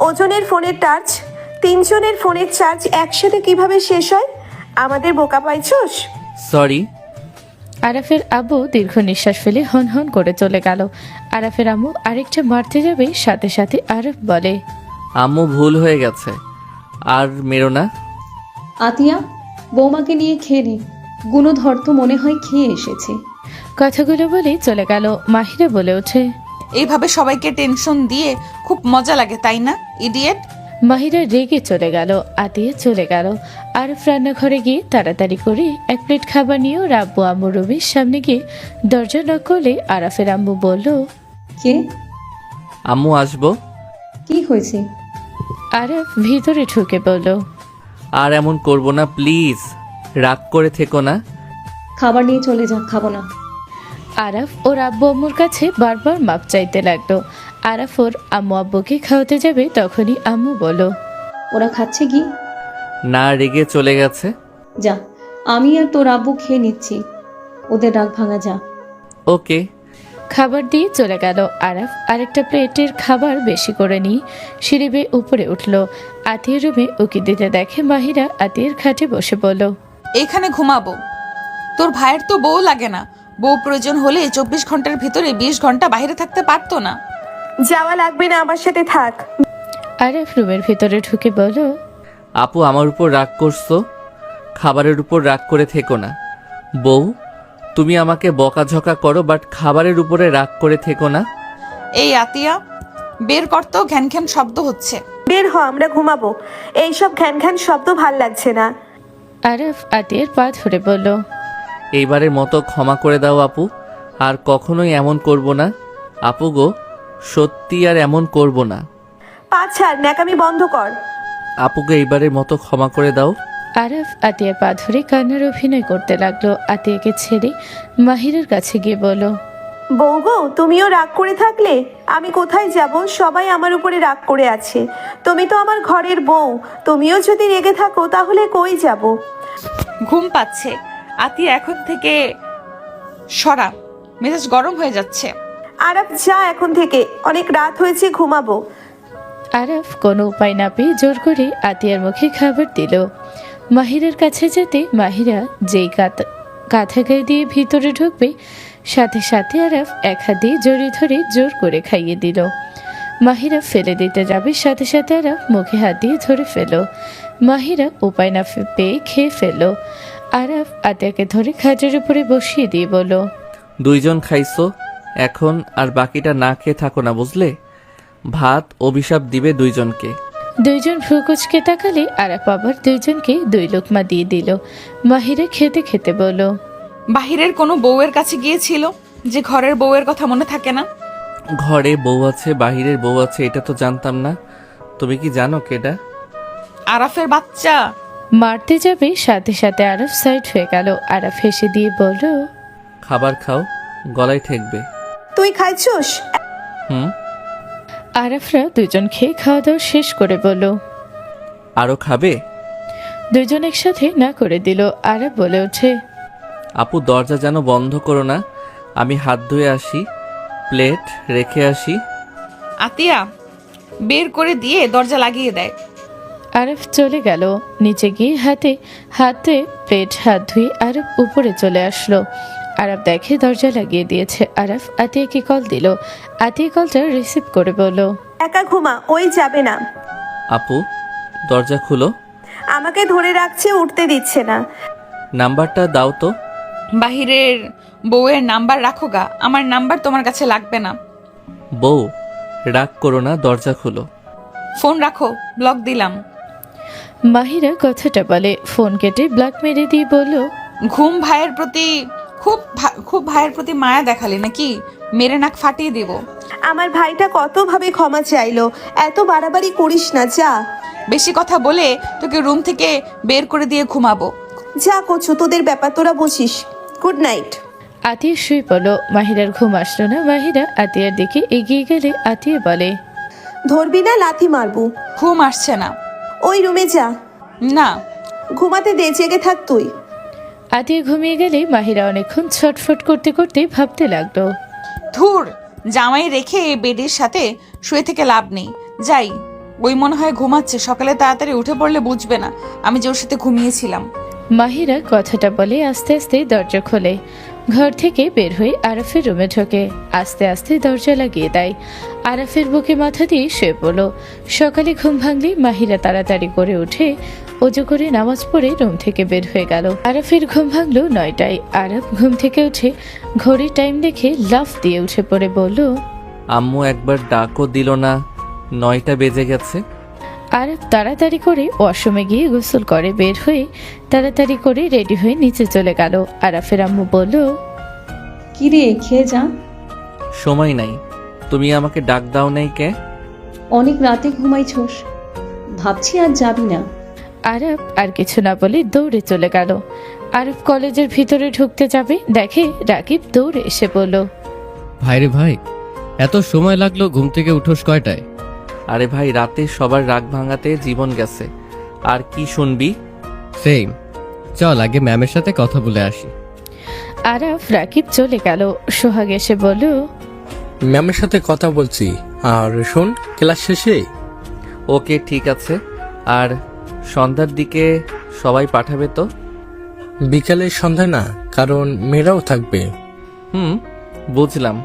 ওজনের ফোনের চার্জ, 3 জনের ফোনের চার্জ একসাথে কিভাবে শেষ হয়? আমাদের বোকা পাইছস? সরি। আরাফের আব্বু দীর্ঘ নিঃশ্বাস ফেলে হন হন করে চলে গেল। আরাফের আম্মু আরেকটা মারতে যাবে, সাথে সাথে আরাফ বলে, আম্মু, ভুল হয়ে গেছে, আর মেরো না। আতিয়া, বৌমাকে নিয়ে খেয়ে নে। গুণধর তো মনে হয় খেয়ে এসেছে। কথাগুলো বলে চলে গেল। মাহিরা বলে ওঠে, এইভাবে সবাইকে টেনশন দিয়ে খুব মজা লাগে, তাই না ইডিয়েট? মাহিরা রেগে চলে গেল, আতিয়া চলে গেল। আরফ রান্নাঘরে গিয়ে তাড়াতাড়ি করে এক প্লেট খাবার নিয়েও রাব্বু আম্মু রুমের সামনে গিয়ে দরজা নক করলে আরাফের আম্মু বলল, কে? আম্মু আসবো। কি হয়েছে? আরফ ভিতরে ঢুকে বলল, আর এমন করব না প্লিজ, রাগ করে থেকো না। খাবার নিয়ে চলে যা, খাবো না। আরাফ ওর আব্বু আম্মুর কাছে বারবার মাপ চাইতে লাগলো। আরাফ ওর আম্মু আব্বুকে খাওয়াতে যাবে, তখনই আম্মু বলল, ওরা খাচ্ছে কি? না, রেগে চলে গেছে। যা, আমি আর তোর আব্বু খেয়ে নিচ্ছি, ওদের রাগ ভাঙা যা। ওকে। খাবার দিয়ে চলে গেল। আরাফ আরেকটা প্লেটের খাবার বেশি করে নিয়ে সিঁড়ি বেয়ে উপরে উঠল। আতিয়ার রুমে উকি দিতে দেখে মাহিরা আতিয়ার খাটে বসে বলল, এখানে ঘুমাবো। তোর ভাইয়ের তো বউ লাগে না, বউ প্রয়োজন হলে 24 ঘন্টার ভিতরে 20 ঘন্টা বাইরে থাকতে পারতো না। যাওয়া লাগবে না, আমার সাথে থাক। আরাফ রুমের ভিতরে ঢুকে বলল, আপু আমার উপর রাগ করছো, খাবারের উপর রাগ করে থেকো না। বউ, তুমি আমাকে বকাঝকা করো, বাট খাবারের উপরে রাগ করে থেকো না। এই আতিয়া, বের কর তো, ঘ্যান ঘ্যান শব্দ হচ্ছে। বের হ, আমরা ঘুমাবো। এইসব ঘ্যান ঘ্যান শব্দ ভাল লাগছে না। আরাফ আতিয়ার পা ধরে বলল, এইবারের মতো ক্ষমা করে দাও আপু, আর কখনোই এমন করব না। আপু গো, সত্যি আর এমন করব না। পা ছাড়, ন্যাকামি বন্ধ কর। আপুকে এইবারের মতো ক্ষমা করে দাও। আরাফ আতিয়ার পা ধরে কান্নার অভিনয় করতে লাগলো। আতিয়াকে ছেড়ে মাহিরার কাছে গিয়ে বলল, বউ গো, তুমিও রাগ করে থাকলে আমি কোথায় যাব? সবাই আমার উপরে রাগ করে আছে। তুমি তো আমার ঘরের বউ, তুমিও যদি রেগে থাকো তাহলে কই যাব? ঘুম পাচ্ছে। আতিয়া, এখন থেকে সরা, মেজাজ গরম হয়ে যাচ্ছে। আরাফ যা এখন থেকে, অনেক রাত হয়েছে, ঘুমাবো। আরাফ কোনো উপায় না পেয়ে জোর করে আতিয়ার মুখে খাবার দিল। মাহিরার কাছে যেতে মাহিরা যেই কাঁথা গায়ে দিয়ে ভিতরে ঢুকবে, সাথে সাথে আরাফ এক হাত দিয়ে জড়িয়ে ধরে জোর করে খাইয়ে দিল। মাহিরা ফেলে দিতে যাবে, সাথে সাথে আরাফ মুখে হাত দিয়ে ধরে ফেল। মাহিরা উপায় না পেয়ে খেয়ে ফেলল। আরাফ আতিয়াকে ধরে খাটের উপরে বসিয়ে দিয়ে বলল, দুইজন খাইছো, এখন আর বাকিটা না খেয়ে থাকো না, বুঝলে? ভাত অভিশাপ দিবে দুইজনকে। দুইজন ভ্রুকুচকে তাকালে আরাফ আবার দুইজনকে 2 লোকমা দিয়ে দিল। মাহিরা খেতে খেতে বলল, বাহিরের কোনো বউয়ের কাছে গিয়েছিল যে ঘরের বউয়ের কথা মনে থাকে না? ঘরে বউ আছে, বাহিরের বউ আছে, এটা তো জানতাম না। তুমি কি জানো কেডা? আরাফের বাচ্চা। মারতে যাবে, সাথে সাথে আরাফ সাইড হয়ে গেল। আরাফ হেসে দিয়ে বলল, খাবার খাও, গলায় ঠেকবে। তুই খাইছস? হুম। আরাফরা দুজন খেয়ে খাওয়া দাওয়া শেষ করে বলল, আরো খাবে? দুজন একসাথে না করে দিল। আরাফ বলে ওঠে, আপু দরজা যেন বন্ধ করো না, আমি হাত ধুয়ে আসি, প্লেট রেখে আসি। আতিয়া বের করে দিয়ে দরজা লাগিয়ে দেয়। আরাফ চলে গেল। নিচে গিয়ে হাতে প্লেট হাত ধুয়ে আরাফ উপরে চলে আসলো। আরাফ দেখে দরজা লাগিয়ে দিয়েছে। আরাফ আতিয়াকে কল দিল। আতিয়া কলটা রিসিভ করে বলল, একা ঘুমা, ওই যাবে না। আপু দরজা খুলো। আমাকে ধরে রাখছে, উঠতে দিচ্ছে না। নাম্বারটা দাও তো। বাহিরের বউয়ের নাম্বার রাখো গা, আমার নাম্বার তোমার কাছে লাগবে না। বউ রাগ করো না, দরজা খুলো। ফোন রাখো, ব্লক দিলাম। মাহিরা কথাটা বলে ফোন কেটে ব্লক মেরে দিয়ে বলল, ঘুম ভাইয়ের প্রতি খুব ভাইয়ের প্রতি মায়া দেখালি নাকি? মেরে নাক ফাটিয়ে দিব। আমার ভাইটা কতভাবে ক্ষমা চাইলো, এত বাড়াবাড়ি করিস না, যা। বেশি কথা বলে তোকে রুম থেকে বের করে দিয়ে ঘুমাবো। যা করছো, তোদের ব্যাপার, তোরা বুঝিস। Good night. আতিয়া শুয়ে পড়ল। মাহিরার ঘুম আসলো না। মাহিরা আতিয়ার দিকে এগিয়ে গেলে আতিয়া বলে, ধরবি না, লাথি মারবো। ঘুম আসছে না। ওই রুমে যা। না, ঘুমাতে দে, জেগে থাক তুই। আতিয়া ঘুমিয়ে গেলে মাহিরা অনেকক্ষণ ছটফট করতে করতে ভাবতে লাগলো, ধুর, জামাই রেখে বেডের সাথে শুয়ে থেকে লাভ নেই। যাই, ওই মনে হয় ঘুমাচ্ছে, সকালে তাড়াতাড়ি উঠে পড়লে বুঝবে না আমি যে ওর সাথে ঘুমিয়েছিলাম। মাহিরা কথাটা বলে আস্তে আস্তে দরজা খোলে। ঘর থেকে বের হয়ে আরাফের রুমে ঢোকে। আস্তে আস্তে দরজা লাগিয়ে দেয়। আরাফের বুকে মাথা দিয়ে শুয়ে পড়ল। সকালে ঘুম ভাঙলে মাহিরা তাড়াতাড়ি করে উঠে ওজু করে নামাজ পড়ে রুম থেকে বের হয়ে গেল। আরাফের ঘুম ভাঙলো 9টায়। আরাফ ঘুম থেকে উঠে ঘড়ির টাইম দেখে লাফ দিয়ে উঠে পড়ে বলল, আম্মু একবার ডাকও দিল না, 9টা বেজে গেছে। আরব তাড়াতাড়ি করে ওয়াশরুমে গিয়ে গোসল করে বের হয়ে তাড়াতাড়ি করে রেডি হয়ে নিচে চলে গেল। আরাফের আম্মু বলল, কি রে, খেয়ে যা। সময় নাই। তুমি আমাকে ডাক দাও নাই কে? অনেক রাতে ঘুমাইছোস, ভাবছি আর যাবি না। আরব আর কিছু না বলে দৌড়ে চলে গেল। আরব কলেজের ভিতরে ঢুকতে যাবে, দেখে রাকিব দৌড়ে এসে বলল, ভাইরে ভাই, এত সময় লাগলো, ঘুম থেকে উঠোস কয়টায়? আরে ভাই, রাতে সবার রাগ ভাঙাতে জীবন গেছে, আর কি শুনবি? সেম, চল আগে ম্যামের সাথে কথা বলে আসি। আরব রাকিব চলে গেল। সোহাগ এসে বলল, ম্যামের সাথে কথা বলছি। আর শোন, ক্লাস শেষে ওকে, ঠিক আছে। আর সন্ধ্যার দিকে সবাই পাঠাবে তো? বিকালে সন্ধ্যা না, কারণ মেয়েরাও থাকবে। বুঝলাম।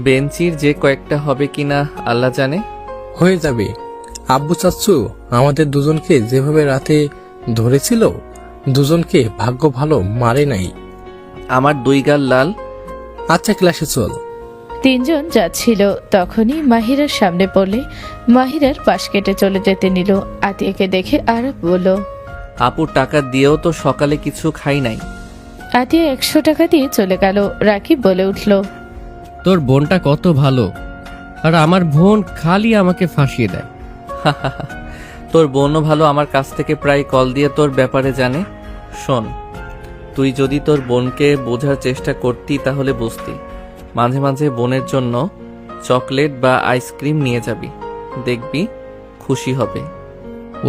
বেঞ্চির যে কয়েকটা হবে কিনা আল্লাহ জানে। হয়ে যাবে। আব্বু চাচ্ছু আমাদের দুজনকে যেভাবে রাতে ধরেছিল, দুজনকে ভাগ্য ভালো মারে নাই। আমার দুই গাল লাল। আচ্ছা, ক্লাসে চল। তিনজন যাচ্ছিল, তখনই মাহিরার সামনে পড়লে মাহিরার পাশ কেটে চলে যেতে নিল। আতিয়াকে দেখে আরব বলল, আপু, টাকা দিয়েও তো সকালে কিছু খাই নাই। আতিয়া 100 টাকা দিয়ে চলে গেল। রাকিব বলে উঠল, তোর বোনটা কত ভালো, আর আমার বোন খালি আমাকে ফাঁসিয়ে দেয়। তোর বোনও ভালো, আমার কাছ থেকে প্রায় কল দিয়ে তোর ব্যাপারে জানে। শোন, তুই যদি তোর বোনকে বোঝার চেষ্টা করতি তাহলে বুঝতি। মাঝে মাঝে বোনের জন্য চকলেট বা আইসক্রিম নিয়ে যাবি, দেখবি খুশি হবে।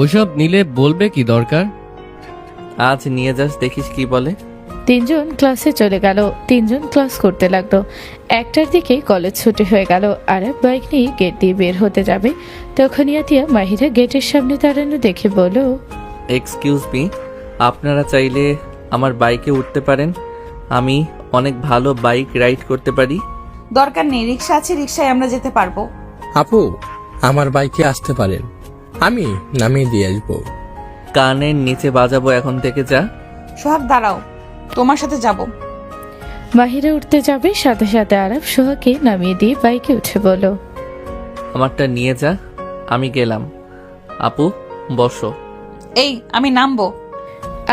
ওসব নিলে বলবে কি দরকার? আজ নিয়ে যাস, দেখিস কি বলে। তিনজন ক্লাসে চলে গেল। তিনজন ক্লাস করতে লাগলো। 1টার দিকে কলেজ ছুটি হয়ে গেল। আরব বাইক নিয়ে গেট দিয়ে বের হতে যাবে, তখনই আতিয়া মাহিরা গেটের সামনে দাঁড়ানো দেখে বলল, এক্সকিউজ মি, আপনারা চাইলে আমার বাইকে উঠতে পারেন। আমি অনেক ভালো বাইক রাইড করতে পারি। দরকার নেই, রিক্সা আছে, রিক্সায় আমরা যেতে পারবো। আপু, আমার বাইকে আসতে পারেন, আমি নামিয়ে দিয়ে আসবো। কানের নিচে বাজাবো এখন থেকে, যা। সোহাগ দাঁড়াও, তোমার সাথে যাব। মাহিরা উঠতে যাবে, সাথে সাথে আরব সোহাগকে নামিয়ে দিয়ে বাইকে উঠে বলল, আমারটা নিয়ে যা, আমি গেলাম। আপু, বসো। এই, আমি নামবো।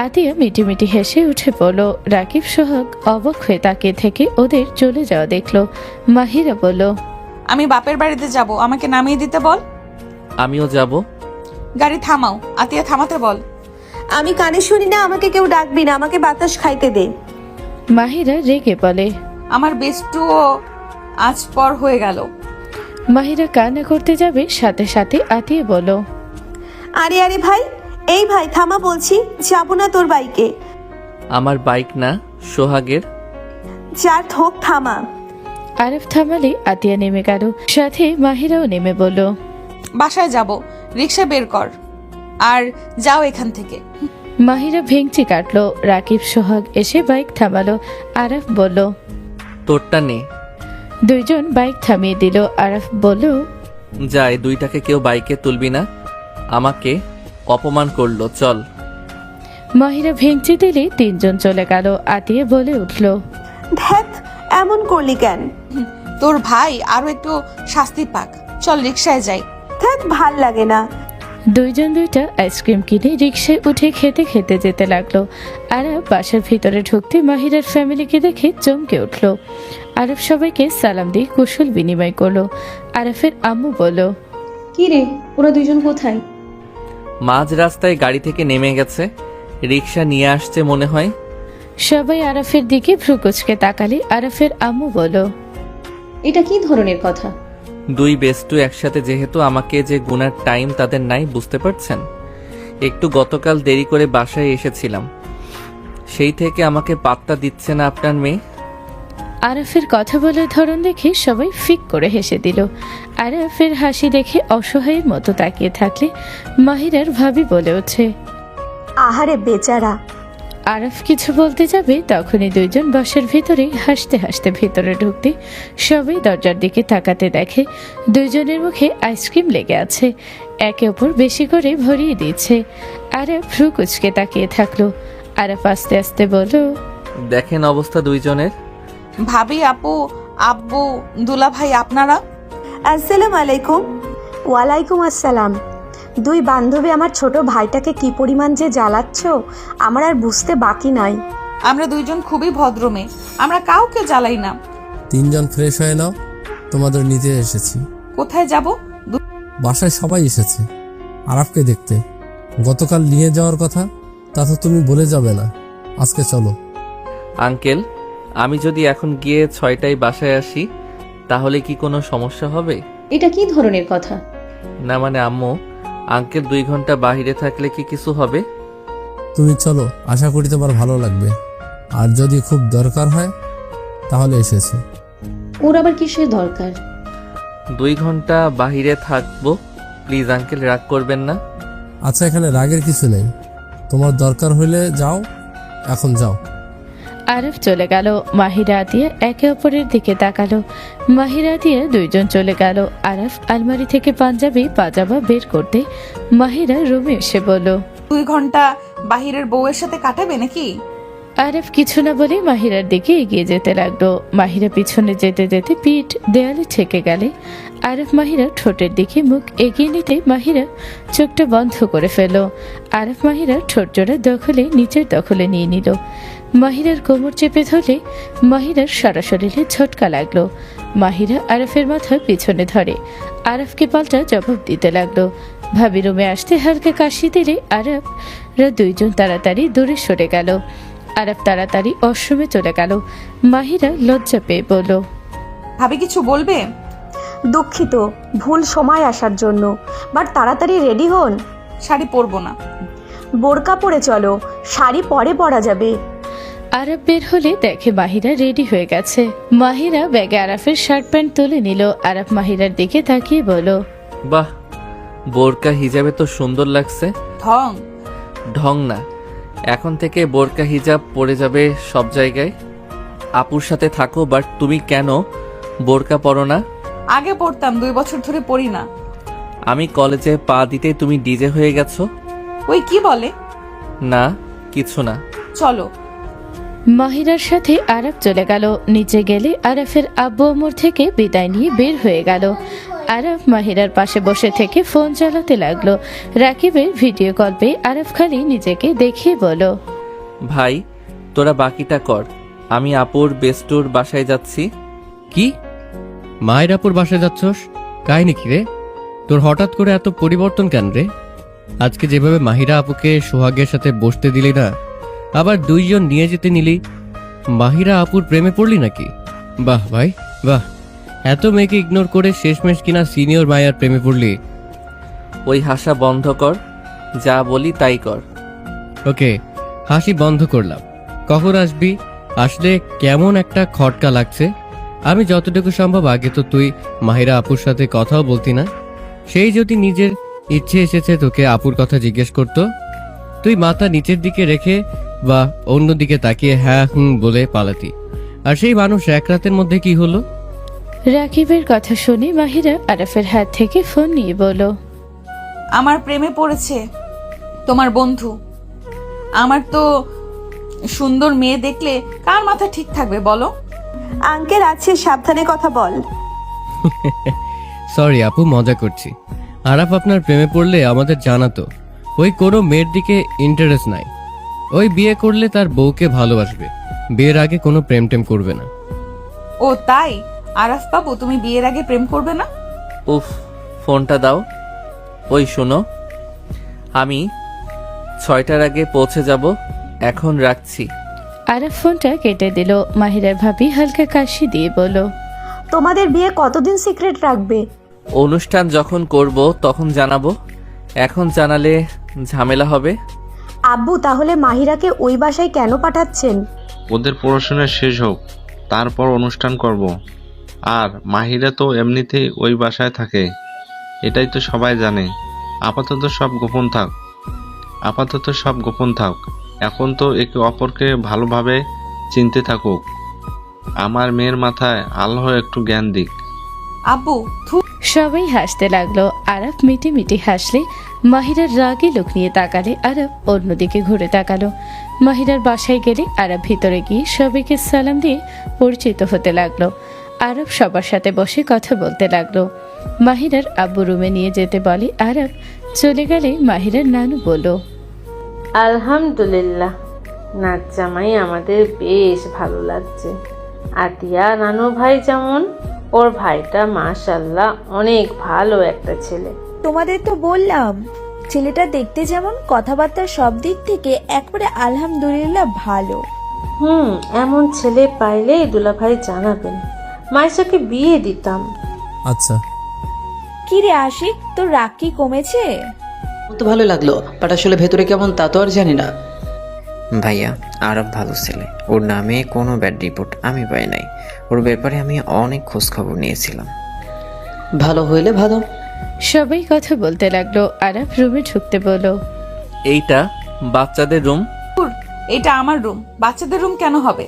আতিয়া মিটিমিটি হেসে উঠে পড়ল। রাকিব সোহাগ অবাক হয়ে তাকিয়ে থেকে ওদের চলে যাওয়া দেখলো। মাহিরা বলল, আমি বাপের বাড়িতে যাব, আমাকে নামিয়ে দিতে বল। আমিও যাব। গাড়ি থামাও, আতিয়া থামাতে বল। আমি কানে শুনি না, আমাকে কেউ ডাকবি না, আমাকে বাতাস খাইতে দে। মাহিরা রেগে বলে, আমার বেস্টুও আজ পর হয়ে গেল। মাহিরা কান্না করতে যাবে, সাথে সাথে আতিয়া বলল, আরে আরে ভাই, এই ভাই থামা বলছি, যাবো না তোর বাইকে। আমার বাইক না, সোহাগের। যার থোক থামা। আরব থামালে আতিয়া নেমে গেল, সাথে মাহিরাও নেমে বলল, বাসায় যাব, রিক্সা বের কর আর যাও এখান থেকে। মাহিরা ভেঙচি কাটলো। রাকিব সোহাগ এসে বাইক থামালো। আরব বলল, তোরটা নে। দুইজন বাইক থামিয়ে দিল। আরব বলল, যাই, দুইটাকে কেউ বাইকে তুলবি না, আমাকে অপমান করলো, চল। মাহিরা ভেঙচি দিলে তিনজন চলে গেল। আতিয়া বলে উঠল, ধ্যাত, এমন করলি কেন? তোর ভাই আরো একটু শাস্তি পাক, চল রিক্সায় যাই। ধ্যাত, ভাল লাগে না। দুইজন দুইটা আইসক্রিম কিনে রিক্সায় উঠে খেতে খেতে যেতে লাগলো। আরব বাসার ভিতরে ঢুকতে মাহিরার ফ্যামিলিকে দেখে চমকে উঠল। আরব সবাইকে সালাম দিয়ে কুশল বিনিময় করলো। আরফের আম্মু বলল, কি রে, ওরা দুইজন কোথায়? মাঝ রাস্তায় গাড়ি থেকে নেমে গেছে, রিক্সা নিয়ে আসছে মনে হয়। সবাই আরফের দিকে ভ্রুকুচকে তাকালে আরফের আম্মু বলল, এটা কি ধরনের কথা? দুই বেস্টু একসাথে, যেহেতু আমাকে যে গুনার টাইম তাদের নাই, বুঝতে পারছেন। একটু গতকাল দেরি করে বাসায় এসেছিলাম, সেই থেকে আমাকে পাত্তা দিচ্ছে না আপনার মেয়ে। আরফের কথা বলার ধরন দেখে সবাই ফিক করে হেসে দিল। আরফের হাসি দেখে অসহায়ের মতো তাকিয়ে থাকলে মাহিরার ভাবি বলে ওঠে, আহারে বেচারা। আরফ কিছু বলতে যাবে, তখনই দুইজন বাসার ভিতরে হাসতে হাসতে ভিতরে ঢুকতে সবাই দরজার দিকে তাকাতে দেখে দুইজনের মুখে আইসক্রিম লেগে আছে, একে অপর বেশি করে ভরিয়ে দিচ্ছে। আরফ ভ্রু কুচকে তাকিয়ে থাকলো। আরফ আস্তে আস্তে বলল, দেখেন অবস্থা দুইজনের। ভাবি, আপু, আব্বু, দুলা ভাই, আপনারা? আসসালামু আলাইকুম। ওয়ালাইকুম আসসালাম। দুই বান্ধবী আমার ছোট ভাইটাকে কি পরিমাণ যে জ্বালাচ্ছ আমার আর বুঝতে বাকি নাই। আমরা দুইজন খুবই ভদ্র মেয়ে, আমরা কাউকে জ্বালাই না। তিনজন ফ্রেশ হয়ে নাও, তোমাদের নিতে এসেছি। কোথায় যাব? বাসায় সবাই এসেছে আরাফকে দেখতে। গতকাল নিয়ে যাওয়ার কথা, তা তো তুমি বলে যাবে না। আজকে চলো। আঙ্কেল, আমি যদি এখন গিয়ে 6টায় বাসায় আসি তাহলে কি কোনো সমস্যা হবে? এটা কি ধরনের কথা? না মানে আম্মু, আঙ্কেল 2 ঘন্টা বাইরে থাকলে কি কিছু হবে? তুমি চলো, আশা করি তোমার ভালো লাগবে। আর যদি খুব দরকার হয় তাহলে এসেছে। ওর আবার কিসের দরকার? 2 ঘন্টা বাইরে থাকবো, প্লিজ আঙ্কেল, রাগ করবেন না। আচ্ছা, এখানে রাগের কিছু নেই। তোমার দরকার হইলে যাও, এখন যাও। আরাফ চলে গেল। মাহিরা আতিয়া একে অপরের দিকে তাকালো। মাহিরা আতিয়া দুইজন চলে গেল। আরাফ আলমারি থেকে পাঞ্জাবি পাজামা বের করতে মাহিরা রুমে এসে বলল, 2 ঘন্টা বাহিরের বউয়ের সাথে কাটাবে নাকি? আরাফ কিছু না বলে মাহিরার দিকে এগিয়ে যেতে লাগলো। মাহিরা পিছনে যেতে যেতে পিঠ দেয়ালে ঠেকে গেলে আরাফ মাহিরার ঠোঁটের দিকে মুখ এগিয়ে নিতে মাহিরা চোখটা বন্ধ করে ফেলল। আরাফ মাহিরার ঠোঁট জোড়া দখলে নিচের দখলে নিয়ে নিল। মাহিরার কোমর চেপে ধরলে মাহিরার সারা শরীরে ঝটকা লাগলো। মাহিরা আরাফের মাথা পিছনে ধরে আরাফকে পাল্টা জবাব দিতে লাগলো। ভাবি রুমে আসতে হালকা কাশি দিলে আরাফরা দুইজন তাড়াতাড়ি দূরে সরে গেল। আরাফ তাড়াতাড়ি অশ্রমে চলে গেল। মাহিরা লজ্জা পেয়ে বলল, ভাবি কিছু বলবে? দুঃখিত ভুল সময় আসার জন্য, বাট তাড়াতাড়ি রেডি হন। শাড়ি পরবো না। বোরকা পরে চলো, শাড়ি পরে পরা যাবে। আরাফ বের হলে দেখে মাহিরা রেডি হয়ে গেছে। মাহিরা ব্যাগে আরাফের শার্ট প্যান্ট তুলে নিল। আরাফ মাহিরার দিকে তাকিয়ে বলল, বাহ, বোরকা হিজাবে তো সুন্দর লাগছে। ঢং। ঢং না, এখন থেকে বোরকা হিজাব পরে যাবে সব জায়গায়। আপুর সাথে থাকো, বাট তুমি কেন বোরকা পরো না? আগে পড়তাম, 2 বছর ধরে পড়ি না। আমি কলেজে পা দিতে তুমি ডিজে হয়ে গেছো। ওই কি বলে? না, কিছু না। চলো। মাহিরার সাথে আরাফ চলে গেল। নিচে গেলে আরাফের আব্বু আম্মুর থেকে বিদায় নিয়ে বের হয়ে গেল। আরাফ মাহিরার পাশে বসে থেকে ফোন চালাতে লাগলো। রাকিবের ভিডিও কল পেয়ে আরাফ খালি নিজেকে দেখিয়ে বলল, ভাই, তোরা বাকিটা কর, আমি আপুর বেস্টুর বাসায় যাচ্ছি। কি? মায়েরাপুর বাসায় যাচ্ছস? কাহিনী কি রে? তোর হঠাৎ করে এত পরিবর্তন কেন রে? আজকে যেভাবে মাহিরা আপুকে সোহাগের সাথে বসতে দিলি না, আবার 2 জন নিয়ে যেতে নিলি, মাহিরা আপুর প্রেমে পড়লি নাকি? বাহ ভাই বাহ, এত মেয়েকে ইগনোর করে শেষমেশ কিনা সিনিয়র মায়ার প্রেমে পড়লি। ওই হাসা বন্ধ কর, যা বলি তাই কর। ওকে, হাসি বন্ধ করলাম। কখন আসবি? আসলে কেমন একটা খটকা লাগছে। আমি যতটুকু সম্ভব আগে তো তুই মাহিরা আপুর সাথে কথাও বলতি না। সেই যদি নিজের ইচ্ছে এসেছে তোকে আপুর কথা জিজ্ঞেস করতো, তুই মাথা নিচের দিকে রেখে বা অন্যদিকে তাকিয়ে হ্যাঁ হুম বলে পালাতি। আর সেই মানুষ এক রাতের মধ্যে কি হলো? রাকিবের কথা শুনে মাহিরা আরাফের হাত থেকে ফোন নিয়ে বলল, আমার প্রেমে পড়েছে তোমার বন্ধু। আমার তো সুন্দর মেয়ে দেখলে কার মাথা ঠিক থাকবে বলো? আঙ্কেল আছে, সাবধানে কথা বল। সরি আপু, মজা করছি। আরাফ আপনার প্রেমে পড়লে আমাদের জানাতো। ওই কোনো মেয়ের দিকে ইন্টারেস্ট নাই। ওই বিয়ে করলে তার বউকে ভালোবাসবে, বিয়ের আগে কোনো প্রেম টেম করবে না। ও তাই? আরাফ বাবু, তুমি বিয়ের আগে প্রেম করবে না? উফ, ফোনটা দাও। ওই শোনো, আমি 6টার আগে পৌঁছে যাব, এখন রাখছি। আরাফ ফোনটা কেটে দিল। মাহিরার ভাবি হালকা কাশি দিয়ে বলল, তোমাদের বিয়ে কতদিন সিক্রেট রাখবে? অনুষ্ঠান যখন করব তখন জানাবো, এখন জানালে ঝামেলা হবে। আব্বু তাহলে মাহিরাকে ওই বাসায় কেন পাঠাচ্ছেন? ওদের পড়াশোনা শেষ হোক, তারপর অনুষ্ঠান করব। আর মাহিরা তো এমনিতেই ওই বাসায় থাকে, এটাই তো সবাই জানে। আপাতত সব গোপন থাক। এখন তো একে অপরকে ভালোভাবে চিনতে থাকুক। আমার মেয়ের মাথায় আল্লাহ একটু জ্ঞান দিক। আব্বু সবাই হাসতে লাগলো। আরাফ মিটি মিটি হাসলে মাহিরার রাগে লোক নিয়ে তাকালে আরাফ অন্যদিকে ঘুরে তাকালো। মাহিরার বাসায় গেলে আরাফ ভিতরে গিয়ে সবাইকে সালাম দিয়ে পরিচিত হতে লাগলো। আরব সবার সাথে বসে কথা বলতে লাগলো। মাহিরার আব্বু রুমে নিয়ে যেতে বলে আরব চলে গেলে মাহিরার নানু বলল, আলহামদুলিল্লাহ, নাচ জামাই আমাদের বেশ ভালো লাগছে। আতিয়া নানু ভাই যেমন, ওর ভাইটা মাশাল্লাহ অনেক ভালো একটা ছেলে। তোমাদের তো বললাম, ছেলেটা দেখতে যেমন, কথাবার্তা সব দিক থেকে একবারে আলহামদুলিল্লাহ ভালো। এমন ছেলে পাইলে দুলাভাই জানাবেন, মাইশাকে বিয়ে দিতাম। আচ্ছা। কি রে আশিক, তোর রাগ কি কমেছে? তো ভালো লাগলো, বাট আসলে ভেতরে কেমন তা তো আর জানি না। ভাইয়া, আরব ভালো ছেলে, ওর নামে কোনো ব্যাড রিপোর্ট আমি পাই নাই। ওর ব্যাপারে আমি অনেক খোঁজ খবর নিয়েছিলাম। ভালো হইলে ভালো। সবাই কথা বলতে লাগলো। আরব রুমে ঢুকতে বলল, এইটা বাচ্চাদের রুম। এটা আমার রুম, বাচ্চাদের রুম কেন হবে?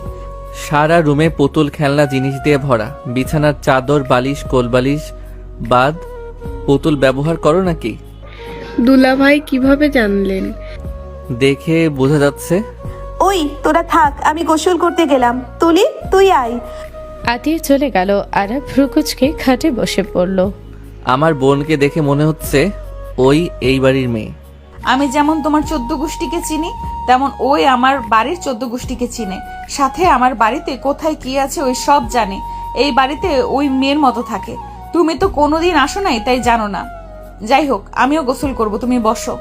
সারা রুমে পুতুল খেলনা জিনিস দিয়ে ভরা, বিছানার চাদর বালিশ কোলবালিশ বাদ পুতুল ব্যবহার করো নাকি? দুলাভাই কিভাবে জানলেন? দেখে বোঝা যাচ্ছে। ওই তোরা থাক, আমি গোসল করতে গেলাম। তুলি, তুই আয়। আতিয়া চলে গেল। আরব ভ্রুকুচকে খাটে বসে পড়ল। আমার বোনকে দেখে মনে হচ্ছে ওই এই বাড়ির মেয়ে। আমি যেমন তোমার 14 গোষ্ঠীকে চিনি, তেমন ওই আমার বাড়ির 14 গোষ্ঠীকে চিনে। সাথে আমার বাড়িতে কোথায় কি আছে ওই সব জানে। এই বাড়িতে ওই মেয়ের মতো থাকে। তুমি তো কোনোদিন আসো নাই, তাই জানো না। যাই হোক, আমিও গোসল করব, তুমি বসো।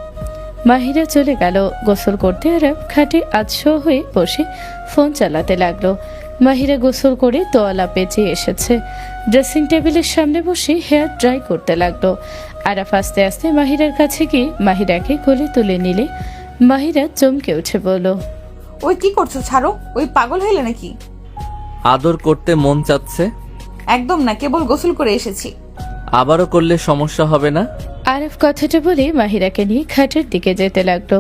মাহিরা চলে গেল। গোসল করতে আরব খাটে আধশো হয়ে বসে ফোন চালাতে লাগলো। মাহিরা গোসল করে তোয়ালা পেঁচিয়ে এসেছে। ড্রেসিং টেবিলের সামনে বসে হেয়ার ড্রাই করতে লাগলো। আরাফ আস্তে আস্তে মাহিরার কাছে গিয়ে মাহিরাকে কোলে তুলে নিলে মাহিরা চমকে উঠে বলল, ওই কি করছো? ছাড়ো। ওই পাগল হইলে নাকি? আদর করতে মন চাচ্ছে। একদম না, কেবল গোসল করে এসেছি। আবারও করলে সমস্যা হবে না? আরব কথাটা বলে মাহিরাকে নিয়ে খাটের দিকে যেতে লাগলো।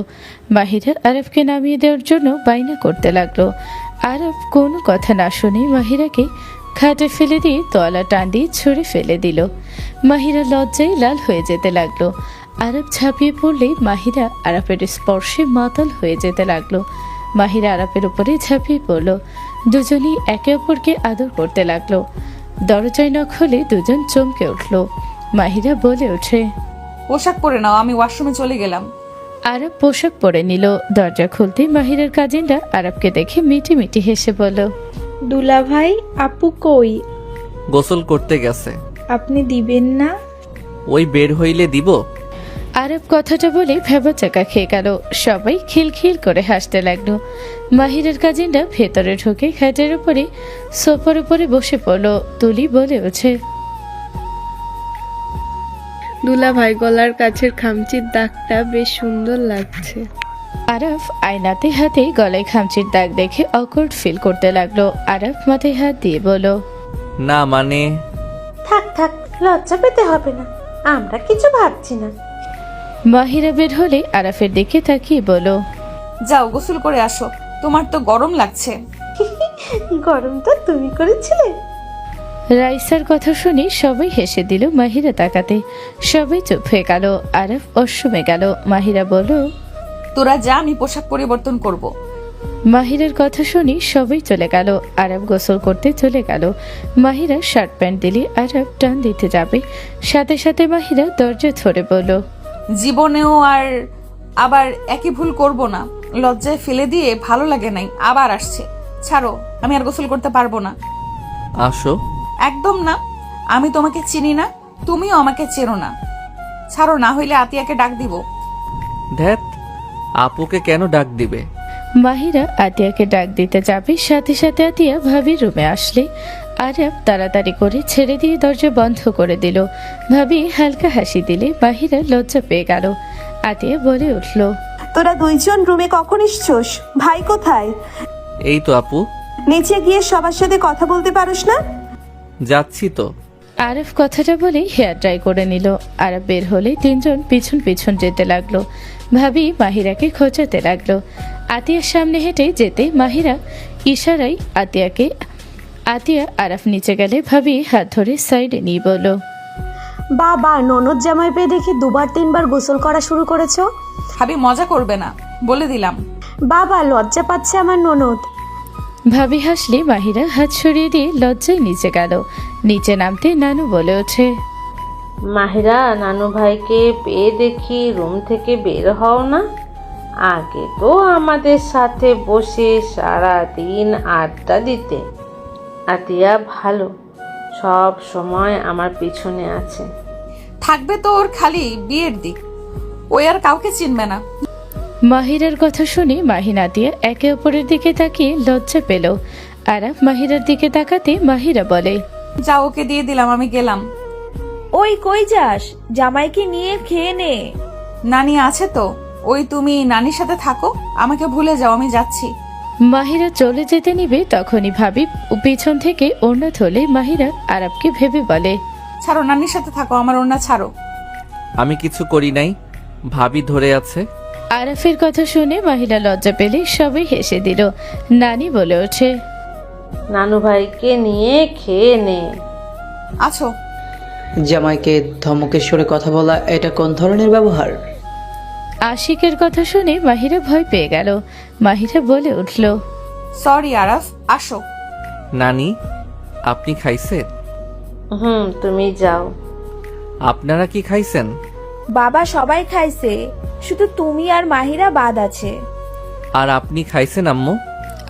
মাহিরা আরবকে নামিয়ে দেওয়ার জন্য বাইনা করতে লাগলো। আরব কোনো কথা না শুনে মাহিরাকে খাটে ফেলে দিয়ে তোয়ালা টান দিয়ে ছুঁড়ে ফেলে দিল। মাহিরা লজ্জায় লাল হয়ে যেতে লাগলো। আরব ঝাঁপিয়ে পড়লে মাহিরা আরবের স্পর্শে মাতাল হয়ে যেতে লাগলো। মাহিরা আরবের উপরে ঝাঁপিয়ে পড়ল। দুজনেই একে অপরকে আদর করতে লাগলো। দরজায় নখ হলে দুজন চমকে উঠল। মাহিরা বলে ওঠে, পোশাক পরে নাও, আমি ওয়াশরুমে চলে গেলাম। আরব পোশাক পরে নিল। দরজা খুলতে মাহিরার কাজিনরা আরবকে দেখে মিটি মিটি হেসে বলল, দুলাভাই, আপু কই? গোসল করতে গেছে। আপনি দিবেন না? ওই বের হইলে দিব। আরব কথাটা বলে ভেবাচাকা খেয়ে গেল। সবাই খিলখিল করে হাসতে লাগলো। মাহিরার কাজিনরা ভেতরে ঢুকে খাটের উপরে সোফার উপরে বসে পড়ল। তুলি বলে ওঠে, দুলাভাই, গলার কাছের খামচির দাগটা বেশ সুন্দর লাগছে। আরব আয়নাতে হাতে গলায় খামচির দাগ দেখে অকওয়ার্ড ফিল করতে লাগলো। আরব মাথায় হাত দিয়ে বলল, না মানে। থাক থাক, লজ্জা পেতে হবে না, আমরা কিছু ভাবছি না। মাহিরা বের হলে আরাফের দিকে তাকিয়ে বলল, যাও গোসল করে আসো, তোমার তো গরম লাগছে। গরমটা তুমি করেছিলে? রাইসার কথা শুনে সবাই হেসে দিল মাহিরা তাকাতে। সবাই চুপ হয়ে গেল। আরব অশ্রমে গেল। মাহিরা বলল, তোরা যা, আমি পোশাক পরিবর্তন করব। মাহিরার কথা শুনি সবাই চলে গেল। আরব গোসল করতে চলে গেল। মাহিরা শার্ট প্যান্ট দিলে আরব টান দিতে যাবে, সাথে সাথে মাহিরা দরজা ধরে বলল, জীবনেও আবার একই ভুল করব না। লজ্জায় ফেলে দিয়ে ভালো লাগে নাই, আবার আসছে। ছাড়ো, আমি আর গোসল করতে পারবো না। আসো। একদম না, আমি তোমাকে চিনি না, তুমিও আমাকে চেনো না। ছাড়ো, না হইলে আতিয়াকে ডাক দিব। ধ্যাত, আপুকে কেন ডাক দিবে? মাহিরা আতিয়াকে ডাক দিতে যাবে, সাথে সাথে আতিয়া ভাবির রুমে আসলে আরব তাড়াতাড়ি করে ছেড়ে দিয়ে দরজা বন্ধ করে দিল। ভাবি হালকা হাসি দিলে মাহিরা লজ্জা পেয়ে গেল। আতিয়া বলে উঠল, তোরা দুইজন রুমে কখন এসছোস? ভাই কোথায়? এই তো আপু। নিচে গিয়ে সবার সাথে কথা বলতে পারোস না? যাচ্ছি তো। আরব কথাটা বলে হেয়ার ড্রাই করে নিল। আরব বের হলে তিনজন পিছন পিছন যেতে লাগলো। ভাবি মাহিরাকে খোঁজাতে লাগলো। আতিয়ার সামনে হেঁটে যেতে মাহিরা ইশারায় আতিয়া আরব নিচে গেলে ভাবি হাত ধরে সাইডে নিয়ে বলল, বাবা, ননদ জামাই পেয়ে দেখি 2-3বার গোসল করা শুরু করেছো। ভাবি মজা করবে না, বলে দিলাম। বাবা, লজ্জা পাচ্ছে আমার ননদ। ভাবি হাসলে মাহিরা হাত সরিয়ে দিয়ে লজ্জায় নিচে গেল। নিচে নামতে নানু বলে ওঠে, মাহিরা, নানু ভাইকে পেয়ে দেখি রুম থেকে বের হও না। আগে তো আমাদের সাথে বসে সারা দিন আড্ডা দিতে। আতিয়া ভালো, সব সময় আমার পিছনে আছে। থাকবে তো ওর খালি বিয়ের দিক, ওই আর কাউকে চিনবে না। মাহিরার কথা শুনে মাহিন আতিয়া একে অপরের দিকে তাকিয়ে লজ্জা পেল। আরাফ মাহিরার দিকে তাকাতে মাহিরা বলে, যা, ওকে দিয়ে দিলাম, আমি গেলাম। ওই কই যাস? জামাইকে নিয়ে খেয়ে নে। নানি আছে তো, ওই তুমি নানির সাথে থাকো, আমাকে ভুলে যাও, আমি যাচ্ছি। মাহিরা চলে যেতে নিবে তখনই ভাবি পিছন থেকে ওড়না ধরলে মাহিরা আরাফকে ভেবে বলে, ছাড়ো, নানির সাথে থাকো, আমার ওড়না ছাড়ো। আমি কিছু করি নাই, ভাবি ধরে আছে। আরাফের কথা শুনে মাহিরা লজ্জা পেলে সবাই হেসে দিল। নানি বলে ওঠে, নানু ভাইকে নিয়ে খেয়ে নে। আছো? জামাইকে ধমকের সরে কথা বলা এটা কোন ধরনের ব্যবহার? আশিকের কথা শুনে মাহিরা ভয় পেয়ে গেল। মাহিরা বলে উঠল, সরি আরাফ, আসো। নানি, আপনি খাইছেন? তুমি যাও। আপনারা কি খাইছেন? বাবা সবাই খাইছে, শুধু তুমি আর মাহিরা বাদ আছে। আর আপনি খাইছেন আম্মু?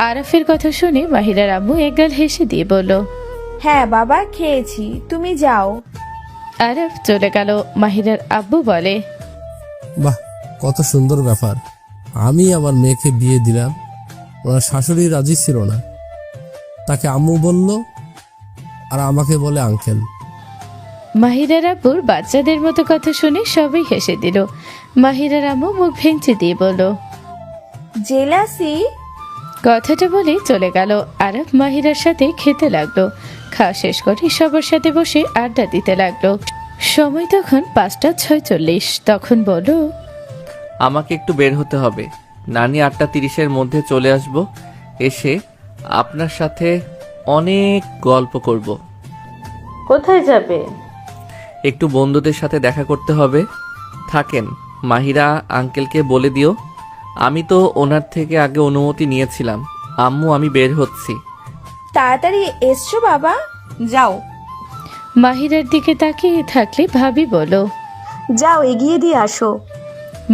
আরাফের কথা শুনে মাহিরার আম্মু একগাল হেসে দিয়ে বলল, হ্যাঁ বাবা, খেয়েছি, তুমি যাও। আরাফ চলে গেল। মাহিরার আব্বু বলে, বাহ, কত সুন্দর ব্যাপার। আমি আমার মেয়েকে বিয়ে দিলাম, ওনার শাশুড়ি রাজি ছিল না, তাকে আম্মু বলল আর আমাকে বলে আঙ্কেল। মাহিরার আব্বুর বাচ্চাদের মতো কথা শুনে সবাই হেসে দিল। মাহিরার আম্মু মুখ ভেঙচি দিয়ে বলল, জেলাসি। কথাটা বলে চলে গেল। আরাফ মাহিরার সাথে খেতে লাগলো। খাওয়া শেষ করে সবার সাথে বসে আড্ডা দিতে লাগলো। সময় তখন 5:46। তখন বলল, আমাকে একটু বের হতে হবে, নানি 8:30-এর মধ্যে চলে আসব। এসে আপনার সাথে অনেক গল্প করব। কোথায় যাবে? একটু বন্ধুদের সাথে দেখা করতে হবে। থাকেন, মাহিরা আঙ্কেলকে বলে দিও। আমি তো ওনার থেকে আগে অনুমতি নিয়েছিলাম। আম্মু, আমি বের হচ্ছি। তাড়াতাড়ি এসছো বাবা। যাও। মাহিরার দিকে তাকিয়ে থাকলে ভাবি বলো, যাও, এগিয়ে দিয়ে আসো।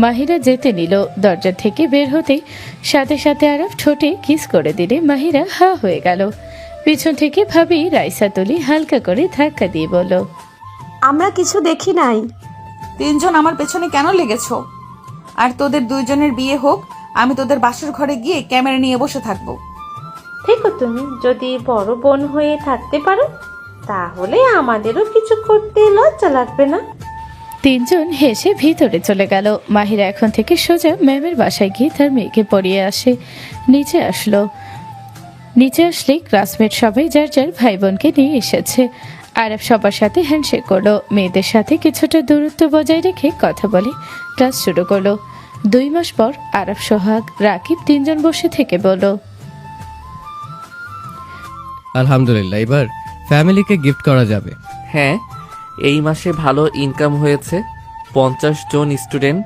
মাহিরা যেতে নিল। দরজা থেকে বের হতে সাথে সাথে আরাফ ঠোঁটে কিস করে দিলে মাহিরা হা হয়ে গেল। পিছন থেকে ভাবি রাইসা তুলি হালকা করে ধাক্কা দিয়ে বলল, আমরা কিছু দেখি নাই। তিনজন আমার পেছনে কেন লেগেছো? আর তোদের দুইজনের বিয়ে হোক, আমি তোদের বাসর ঘরে গিয়ে ক্যামেরা নিয়ে বসে থাকবো। দেখো, তুমি যদি বড় বোন হয়ে থাকতে পারো তাহলে আমাদেরও কিছু করতে লজ্জা লাগবে না। তিনজন হেসে ভিতরে চলে গেল। মাহিরা এখন থেকে সোজা ম্যামের বাসায় গিয়ে তার মেয়েকে পড়িয়ে আসে। নিচে আসলে ক্লাসমেট সবাই যার যার ভাই বোনকে নিয়ে এসেছে। আরাফ সবার সাথে হ্যান্ডশেক করলো। মেয়েদের সাথে কিছুটা দূরত্ব বজায় রেখে কথা বলে ক্লাস শুরু করলো। 2 মাস পর আরাফ, সোহাগ, রাকিব তিনজন বসে থেকে বলল, আলহামদুলিল্লাহ, এবার ফ্যামিলিকে গিফট করা যাবে। হ্যাঁ, এই মাসে ভালো ইনকাম হয়েছে। 50 জন স্টুডেন্ট,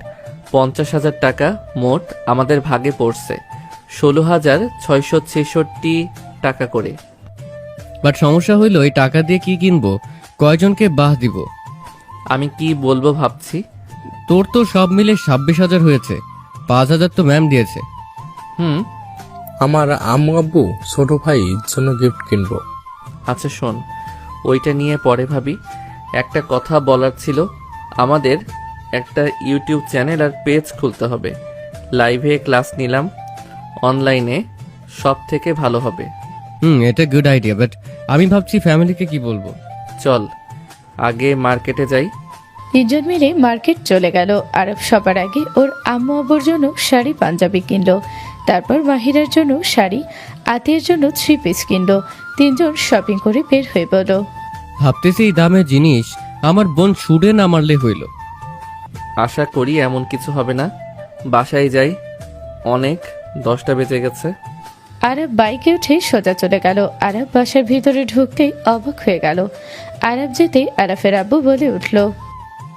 50,000 টাকা মোট আমাদের ভাগে পড়ছে। 16,666 টাকা করে। বাট সমস্যা হইল, এই টাকা দিয়ে কি কিনবো, কয়জনকে বাহ দিব? আমি কি বলবো ভাবছি। তোর তো সব মিলে 26,000 হয়েছে, 5,000 তো ম্যাম দিয়েছে। আমার আম্মু আব্বু ছোট ভাইয়ের জন্য গিফট কিনবো। আচ্ছা শোন, ওইটা নিয়ে পরে ভাবি। একটা কথা বলার ছিল, আমাদের একটা ইউটিউব চ্যানেল আর পেজ খুলতে হবে। লাইভে ক্লাস নিলাম, অনলাইনে সব থেকে ভালো হবে। এটা গুড আইডিয়া, বাট আমি ভাবছি ফ্যামিলিকে কি বলবো। চল আগে মার্কেটে যাই। তিনজন মিলে মার্কেট চলে গেল। আরব সবার আগে ওর আম্মু আব্বুর জন্য শাড়ি পাঞ্জাবি কিনলো। তারপর মাহিরার জন্য শাড়ি, আতিয়ার জন্য 3 পিস কিনলো। তিনজন শপিং করে বের হয়ে বলো, ভাবতেছি এই দামের জিনিস আমার বোন ছুড়ে না মারলে হইল। আশা করি এমন কিছু হবে না। বাসায় যাই, অনেক 10টা বেজে গেছে। আরব বাইকে উঠে সোজা চলে গেল। আরব বাসার ভিতরে ঢুকতে অবাক হয়ে গেল। আরব যেতে আরাফের আব্বু বলে উঠল,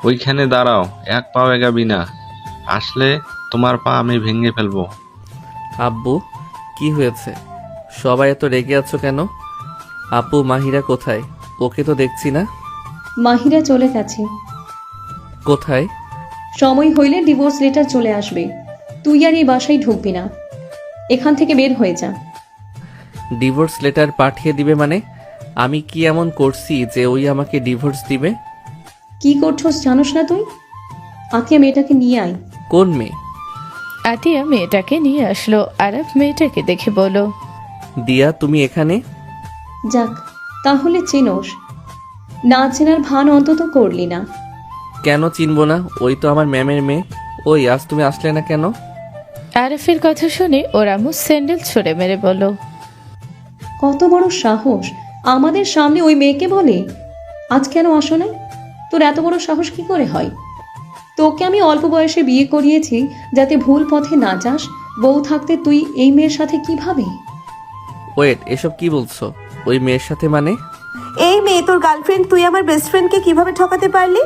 ওইখানে দাঁড়াও, এক পাও এগাবি না, আসলে তোমার পা আমি ভেঙে ফেলবো। আব্বু, কি হয়েছে? সবাই এত রেগে আছো কেন? আপু মাহিরা কোথায়? ওকে তো দেখছি না। মাহিরা চলে গেছে। কোথায়? সময় হইলে ডিভোর্স লেটার চলে আসবে। তুই আর এই বাসায় ঢুকবি না। এখান থেকে বের হয়ে যা। ডিভোর্স লেটার পাঠিয়ে দিবে মানে? আমি কি এমন করছি যে ওই আমাকে ডিভোর্স দিবে? কি করছস জানোস না তুই? আতিয়া মেয়েটাকে নিয়ে আয়। কোন মেয়ে? আতিয়া মেয়েটাকে নিয়ে আসলো। আরাফ মেয়েটাকে দেখে বলল, দিয়া তুমি এখানে? যাক, তাহলে চেনোস। না চেনার ভান অন্তত করলি না। কেন চিনবো না? ওই তো আমার ম্যামের মেয়ে। ওই আজ তুমি আসলে না কেন? আরাফের কথা শুনে ওর আম্মু স্যান্ডেল ছুঁড়ে মেরে বলল, কত বড় সাহস আমাদের সামনে ওই মেয়েকে বলে আজ কেন আসো নাই? তোর এত বড় সাহস কি করে হয়? তোকে আমি অল্প বয়সে বিয়ে করিয়েছি যাতে ভুল পথে না যাস। বউ থাকতে তুই এই মেয়ের সাথে কিভাবে? ওয়েট, এসব কি বলছো? ওই মেয়ের সাথে মানে? এই মেয়ে তোর গার্লফ্রেন্ড, তুই আমার বেস্ট ফ্রেন্ডকে কিভাবে ঠকাতে পারলি?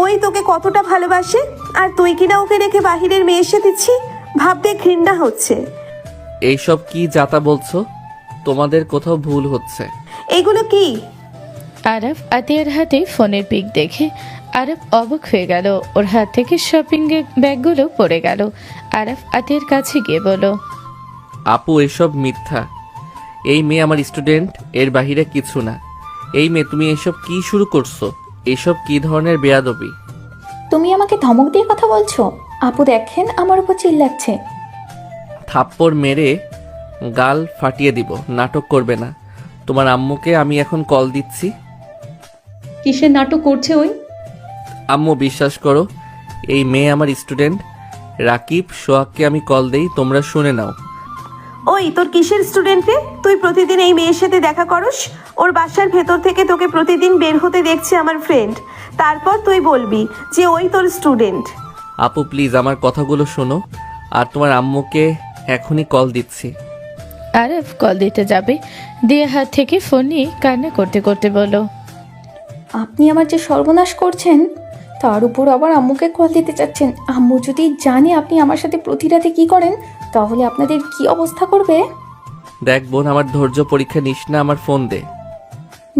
ওই তোকে কতটা ভালোবাসে, আর তুই কিনা ওকে রেখে বাহিরের মেয়ের সাথে ছি, ভাবতে ঘৃণা হচ্ছে। এইসব কি যাতা বলছো? তোমাদের কোথাও ভুল হচ্ছে। এগুলো কি? আরাফ আতিয়ার হাতে ফোনের পিক দেখে আরাফ অবাক হয়ে গেল। ওর হাত থেকে শপিং ব্যাগগুলো পড়ে গেল। আরাফ আতিয়ার কাছে গিয়ে বলল, আপু এসব মিথ্যা। এই মেয়ে আমার স্টুডেন্ট, এর বাহিরে কিছু না। এই মেয়ে তুমি এসব কি শুরু করছো? এসব কি ধরনের বেয়াদবি? তুমি আমাকে ধমক দিয়ে কথা বলছো? আপু দেখেন আমার উপর চিল্লাচ্ছে। থাপ্পড় মেরে গাল ফাটিয়ে দিব। নাটক করবে না। তোমার আম্মুকে আমি এখন কল দিচ্ছি। কিসের নাটক করছে ওই? আম্মু বিশ্বাস করো, এই মেয়ে আমার স্টুডেন্ট। রাকিব সোহাগকে আমি কল দেই, তোমরা শুনে নাও। ওই তোর কিসের স্টুডেন্ট রে? তুই প্রতিদিন এই মেয়ের সাথে দেখা করস? ওর বাসার ভেতর থেকে তোকে প্রতিদিন বের হতে দেখছে আমার ফ্রেন্ড। তারপর তুই বলবি যে ওই তোর স্টুডেন্ট? আপু প্লিজ আমার কথাগুলো শোনো, আর তোমার আম্মুকে এখনই কল দিচ্ছি। আরাফ কল দিতে যাবে, দিয়ে হাত থেকে ফোন নিয়ে কান্না করতে করতে বলল, আপনি আমার যে সর্বনাশ করছেন, তার উপর আবার আম্মুকে কল দিতে চাচ্ছেন। আম্মু যদি জানে আপনি আমার সাথে প্রতি রাতে কি করেন, তাহলে আপনাদের কি অবস্থা করবে? দেখ বোন, আমার ধৈর্য পরীক্ষা নিস না, আমার ফোন দে।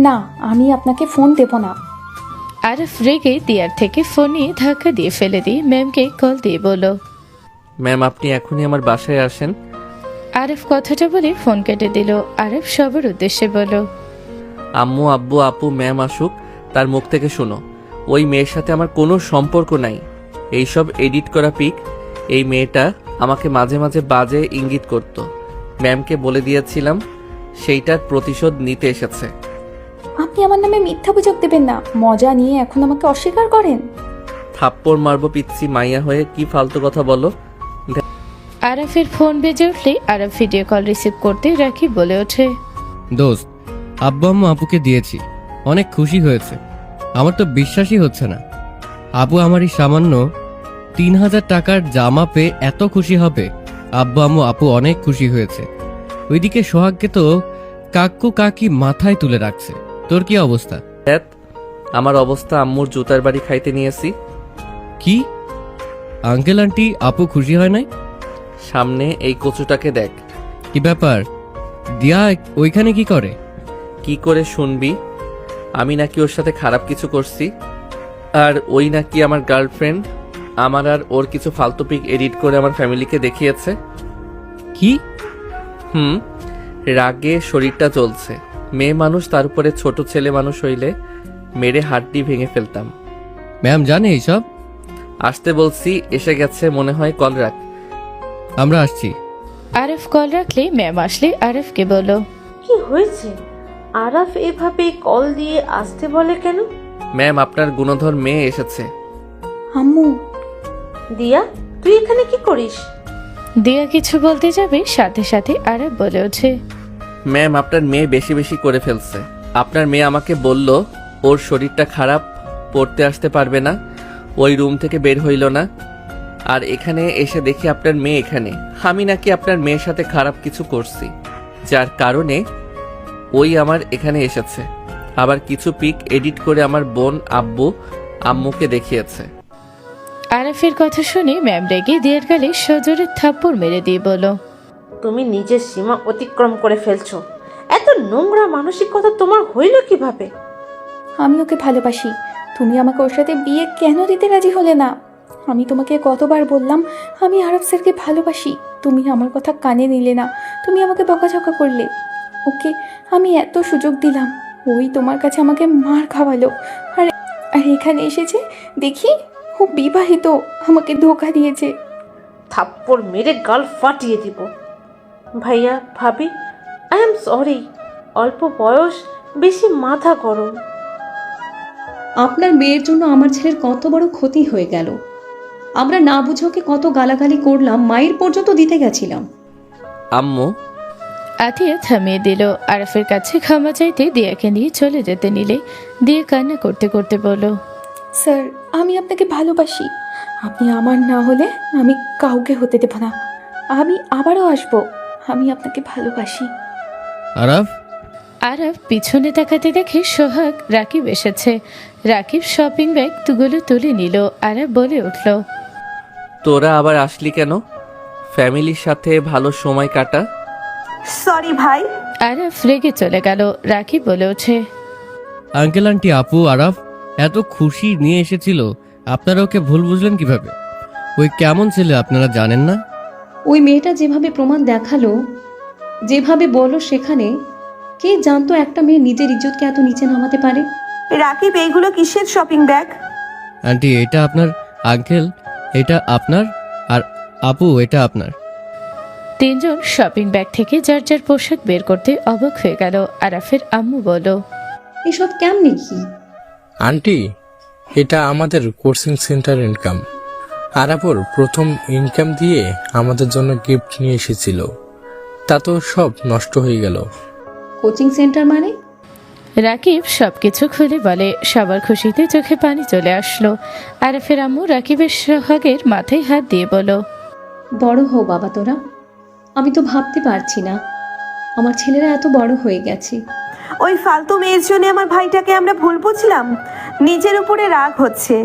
না, আমি আপনাকে ফোন দেব না। আরাফ রেগে দিয়ার থেকে ফোন নিয়ে ধাক্কা দিয়ে ফেলে দিয়ে ম্যামকে কল দিয়ে বলল, ম্যাম আপনি এখনই আমার বাসায় আসেন। আরাফ কথাটা বলে ফোন কেটে দিল। আরাফ সবার উদ্দেশ্যে বলল, আম্মু আব্বু আপু ম্যাম আসুক, তার মুখ থেকে শোনো, ওই মেয়ের সাথে আমার কোনো সম্পর্ক নাই। এইসব এডিট করা পিক। এই মেয়েটা আমাকে মাঝে মাঝে বাজে ইঙ্গিত করত। ম্যামকে বলে দিয়েছিলাম, সেইটার প্রতিশোধ নিতে এসেছে। আপনি আমার নামে মিথ্যা অভিযোগ দেবেন না। মজা নিয়ে এখন আমাকে অস্বীকার করেন? থাপ্পড় মারবো পিচ্ছি মাইয়া হয়ে, কি ফালতু কথা বলো। আরাফের ফোন বেজে উঠলে আরাফ ভিডিও কল রিসিভ করতে রাকিব বলে ওঠে, দোস্ত, আব্বু আম্মু আপুকে দিয়েছি, অনেক খুশি হয়েছে। আমার তো বিশ্বাসই হচ্ছে না আপু আমার এই সামান্য 3000 টাকার জামা পেয়ে এত খুশি হবে। আব্বু আম্মু আপু অনেক খুশি হয়েছে। ওইদিকে সোহাগকে তো কাকু কাকি মাথায় তুলে রাখছে। তোর কি অবস্থা? আমার অবস্থা আম্মুর জুতার বাড়ি খাইতে নিয়েছি। কি আঙ্কেল আন্টি আপু খুশি হয় নাই? সামনে এই কচুটাকে দেখ। কি ব্যাপার? দিয়া ওইখানে কি করে? কি করে শুনবি? আমি নাকি ওর সাথে খারাপ কিছু করছি, আর ওই নাকি আমার গার্লফ্রেন্ড। আমার আর ওর কিছু ফালতু পিক এডিট করে আমার ফ্যামিলিকে দেখিয়েছে। কি? রাগে শরীরটা জ্বলছে। মেয়ে মানুষ, তার উপরে ছোট ছেলে মানুষ হইলে মেরে হাড্ডি ভেঙে ফেলতাম। ম্যাম জানে এইসব? আসতে বলছি, এসে গেছে মনে হয়, কল রাখ। আমরা আসছি। আরাফ কল রাখলে ম্যাম আসলে আরাফকে বলল, কি হয়েছে? আরাফ এভাবে কল দিয়ে আসতে বলে কেন? ম্যাম আপনার গুণধর মেয়ে এসেছে। আম্মু। দিয়া, তুই এখানে কি করিস? দিয়া কিছু বলতে যাবে, সাথে সাথে আরাফ বলে ওঠে, ম্যাম আপনার মেয়ে বেশি বেশি করে ফেলছে। আপনার মেয়ে আমাকে বলল ওর শরীরটা খারাপ, পড়তে আসতে পারবে না, ওই রুম থেকে বের হইল না। আর এখানে এসে দেখি আপনার মেয়ে এখানে। আমি নাকি আপনার মেয়ের সাথে খারাপ কিছু করছি, যার কারণে ওই আমার এখানে এসেছে। আবার কিছু পিক এডিট করে আমার বোন আব্বু আম্মুকে দেখিয়েছে। আরাফের কথা শুনে ম্যাম রেগে দিয়ার গালে সজোরে থাপ্পড় মেরে দিয়ে বলল, তুমি নিজের সীমা অতিক্রম করে ফেলছো। এত নোংরা মানসিকতা তোমার হইল কিভাবে? আমি ওকে ভালোবাসি। তুমি আমাকে ওর সাথে বিয়ে কেন দিতে রাজি হলে না? আমি তোমাকে কতবার বললাম আমি আরব স্যারকে ভালোবাসি, তুমি আমার কথা কানে নিলে না, তুমি আমাকে বকাঝকা করলে। ওকে আমি এত সুযোগ দিলাম, ওই তোমার কাছে আমাকে মার খাওয়ালো, আর আর এখানে এসেছে দেখি ও বিবাহিত, আমাকে ধোকা দিয়েছে। থাপ্পড় মেরে গাল ফাটিয়ে দিব। ভাইয়া, ভাবি, আই এম সরি। অল্প বয়স, বেশি মাথা গরম। আপনার মেয়ের জন্য আমার ছেলের কত বড় ক্ষতি হয়ে গেল। আমরা না বুঝে ওকে কত গালাগালি করলাম, মায়ের পর্যন্ত দিতে গেছিলাম। আম্মু, আতিয়া থামিয়ে দিল। আরাফের কাছে ক্ষমা চাইতে দিয়াকে নিয়ে চলে যেতে নিলে দিয়া কান্না করতে করতে বলল, স্যার আমি আপনাকে ভালোবাসি, আপনি আমার না হলে আমি কাউকে হতে দেব না, আমি আবারও আসবো, আমি আপনাকে ভালোবাসি। আরাফ, আরাফ পিছনে তাকাতে দেখে সোহাগ রাকিব এসেছে। রাকিব শপিং ব্যাগ গুলো তুলে নিল। আরাফ বলে উঠল, তোরা আবার আসলি কেন? ফ্যামিলির সাথে ভালো সময় কাটা। সরি ভাই। আরাফ রেগে চলে গেল। রাকিব বলে ওঠে, আঙ্কেল আন্টি আপু আরাফ এত খুশি নিয়ে এসেছিল, আপনারা ওকে ভুল বুঝলেন কিভাবে? ওই কেমন ছেলে আপনারা জানেন না? ওই মেয়েটা যেভাবে প্রমাণ দেখালো, যেভাবে বললো, সেখানে কে জানতো একটা মেয়ে নিজের ইজ্জতকে এত নিচে নামাতে পারে? রাকিব এইগুলো কিসের শপিং ব্যাগ? আন্টি এটা আপনার, আঙ্কেল এটা আপনার, আর আপু এটা আপনার। তিনজন শপিং ব্যাগ থেকে যার যার পোশাক বের করতে অবাক হয়ে গেল। আরাফের আম্মু বলল, এসব কেমনে কি? আন্টি, এটা আমাদের কোচিং সেন্টার ইনকাম। আরাফর প্রথম ইনকাম দিয়ে আমাদের জন্য গিফট নিয়ে এসেছিল, তা তো সব নষ্ট হয়ে গেল। কোচিং সেন্টার মানে? রাকিব সবকিছু খুলে বলে। সবার খুশিতে চোখে পানি চলে আসলো। আরাফের আম্মু রাকিবের সোহাগের মাথায় হাত দিয়ে বলল, বড় হও বাবা তোরা। আমি তো ভাবতে পারছি না আমার ছেলেরা এত বড় হয়ে গেছে। ওই ফালতু মেয়ের জন্য আমার ভাইটাকে আমরা ভুল বুঝলাম, নিজের উপরে রাগ হচ্ছে।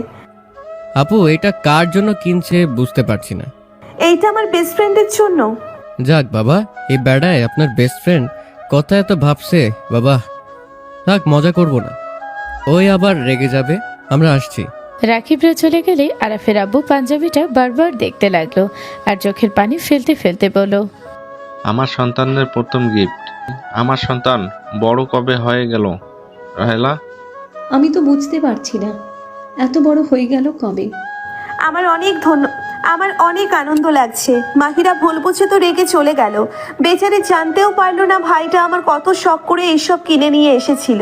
আপু এটা কার জন্য কিনছে বুঝতে পারছি না। এইটা আমার বেস্ট ফ্রেন্ডের জন্য। যাক বাবা, এই বেড়ায় আপনার বেস্ট ফ্রেন্ড কথা এত ভাবছে বাবা। থাক, মজা করব না, ওই আবার রেগে যাবে। আমরা আসছি। রাকিবরা চলে গেলে আরাফের আব্বু পাঞ্জাবিটা বারবার দেখতে লাগলো আর চোখের পানি ফেলতে ফেলতে বলল, আমার সন্তানদের প্রথম গিফট। আমার সন্তান বড় কবে হয়ে গেল রাহেলা? আমি তো বুঝতে পারছি না এত বড় হয়ে গেল কবে। আমার অনেক আনন্দ লাগছে। মাহিরা ভুল বুঝে তো রেগে চলে গেল, বেচারে জানতেও পারলো না ভাইটা আমার কত শখ করে এইসব কিনে নিয়ে এসেছিল।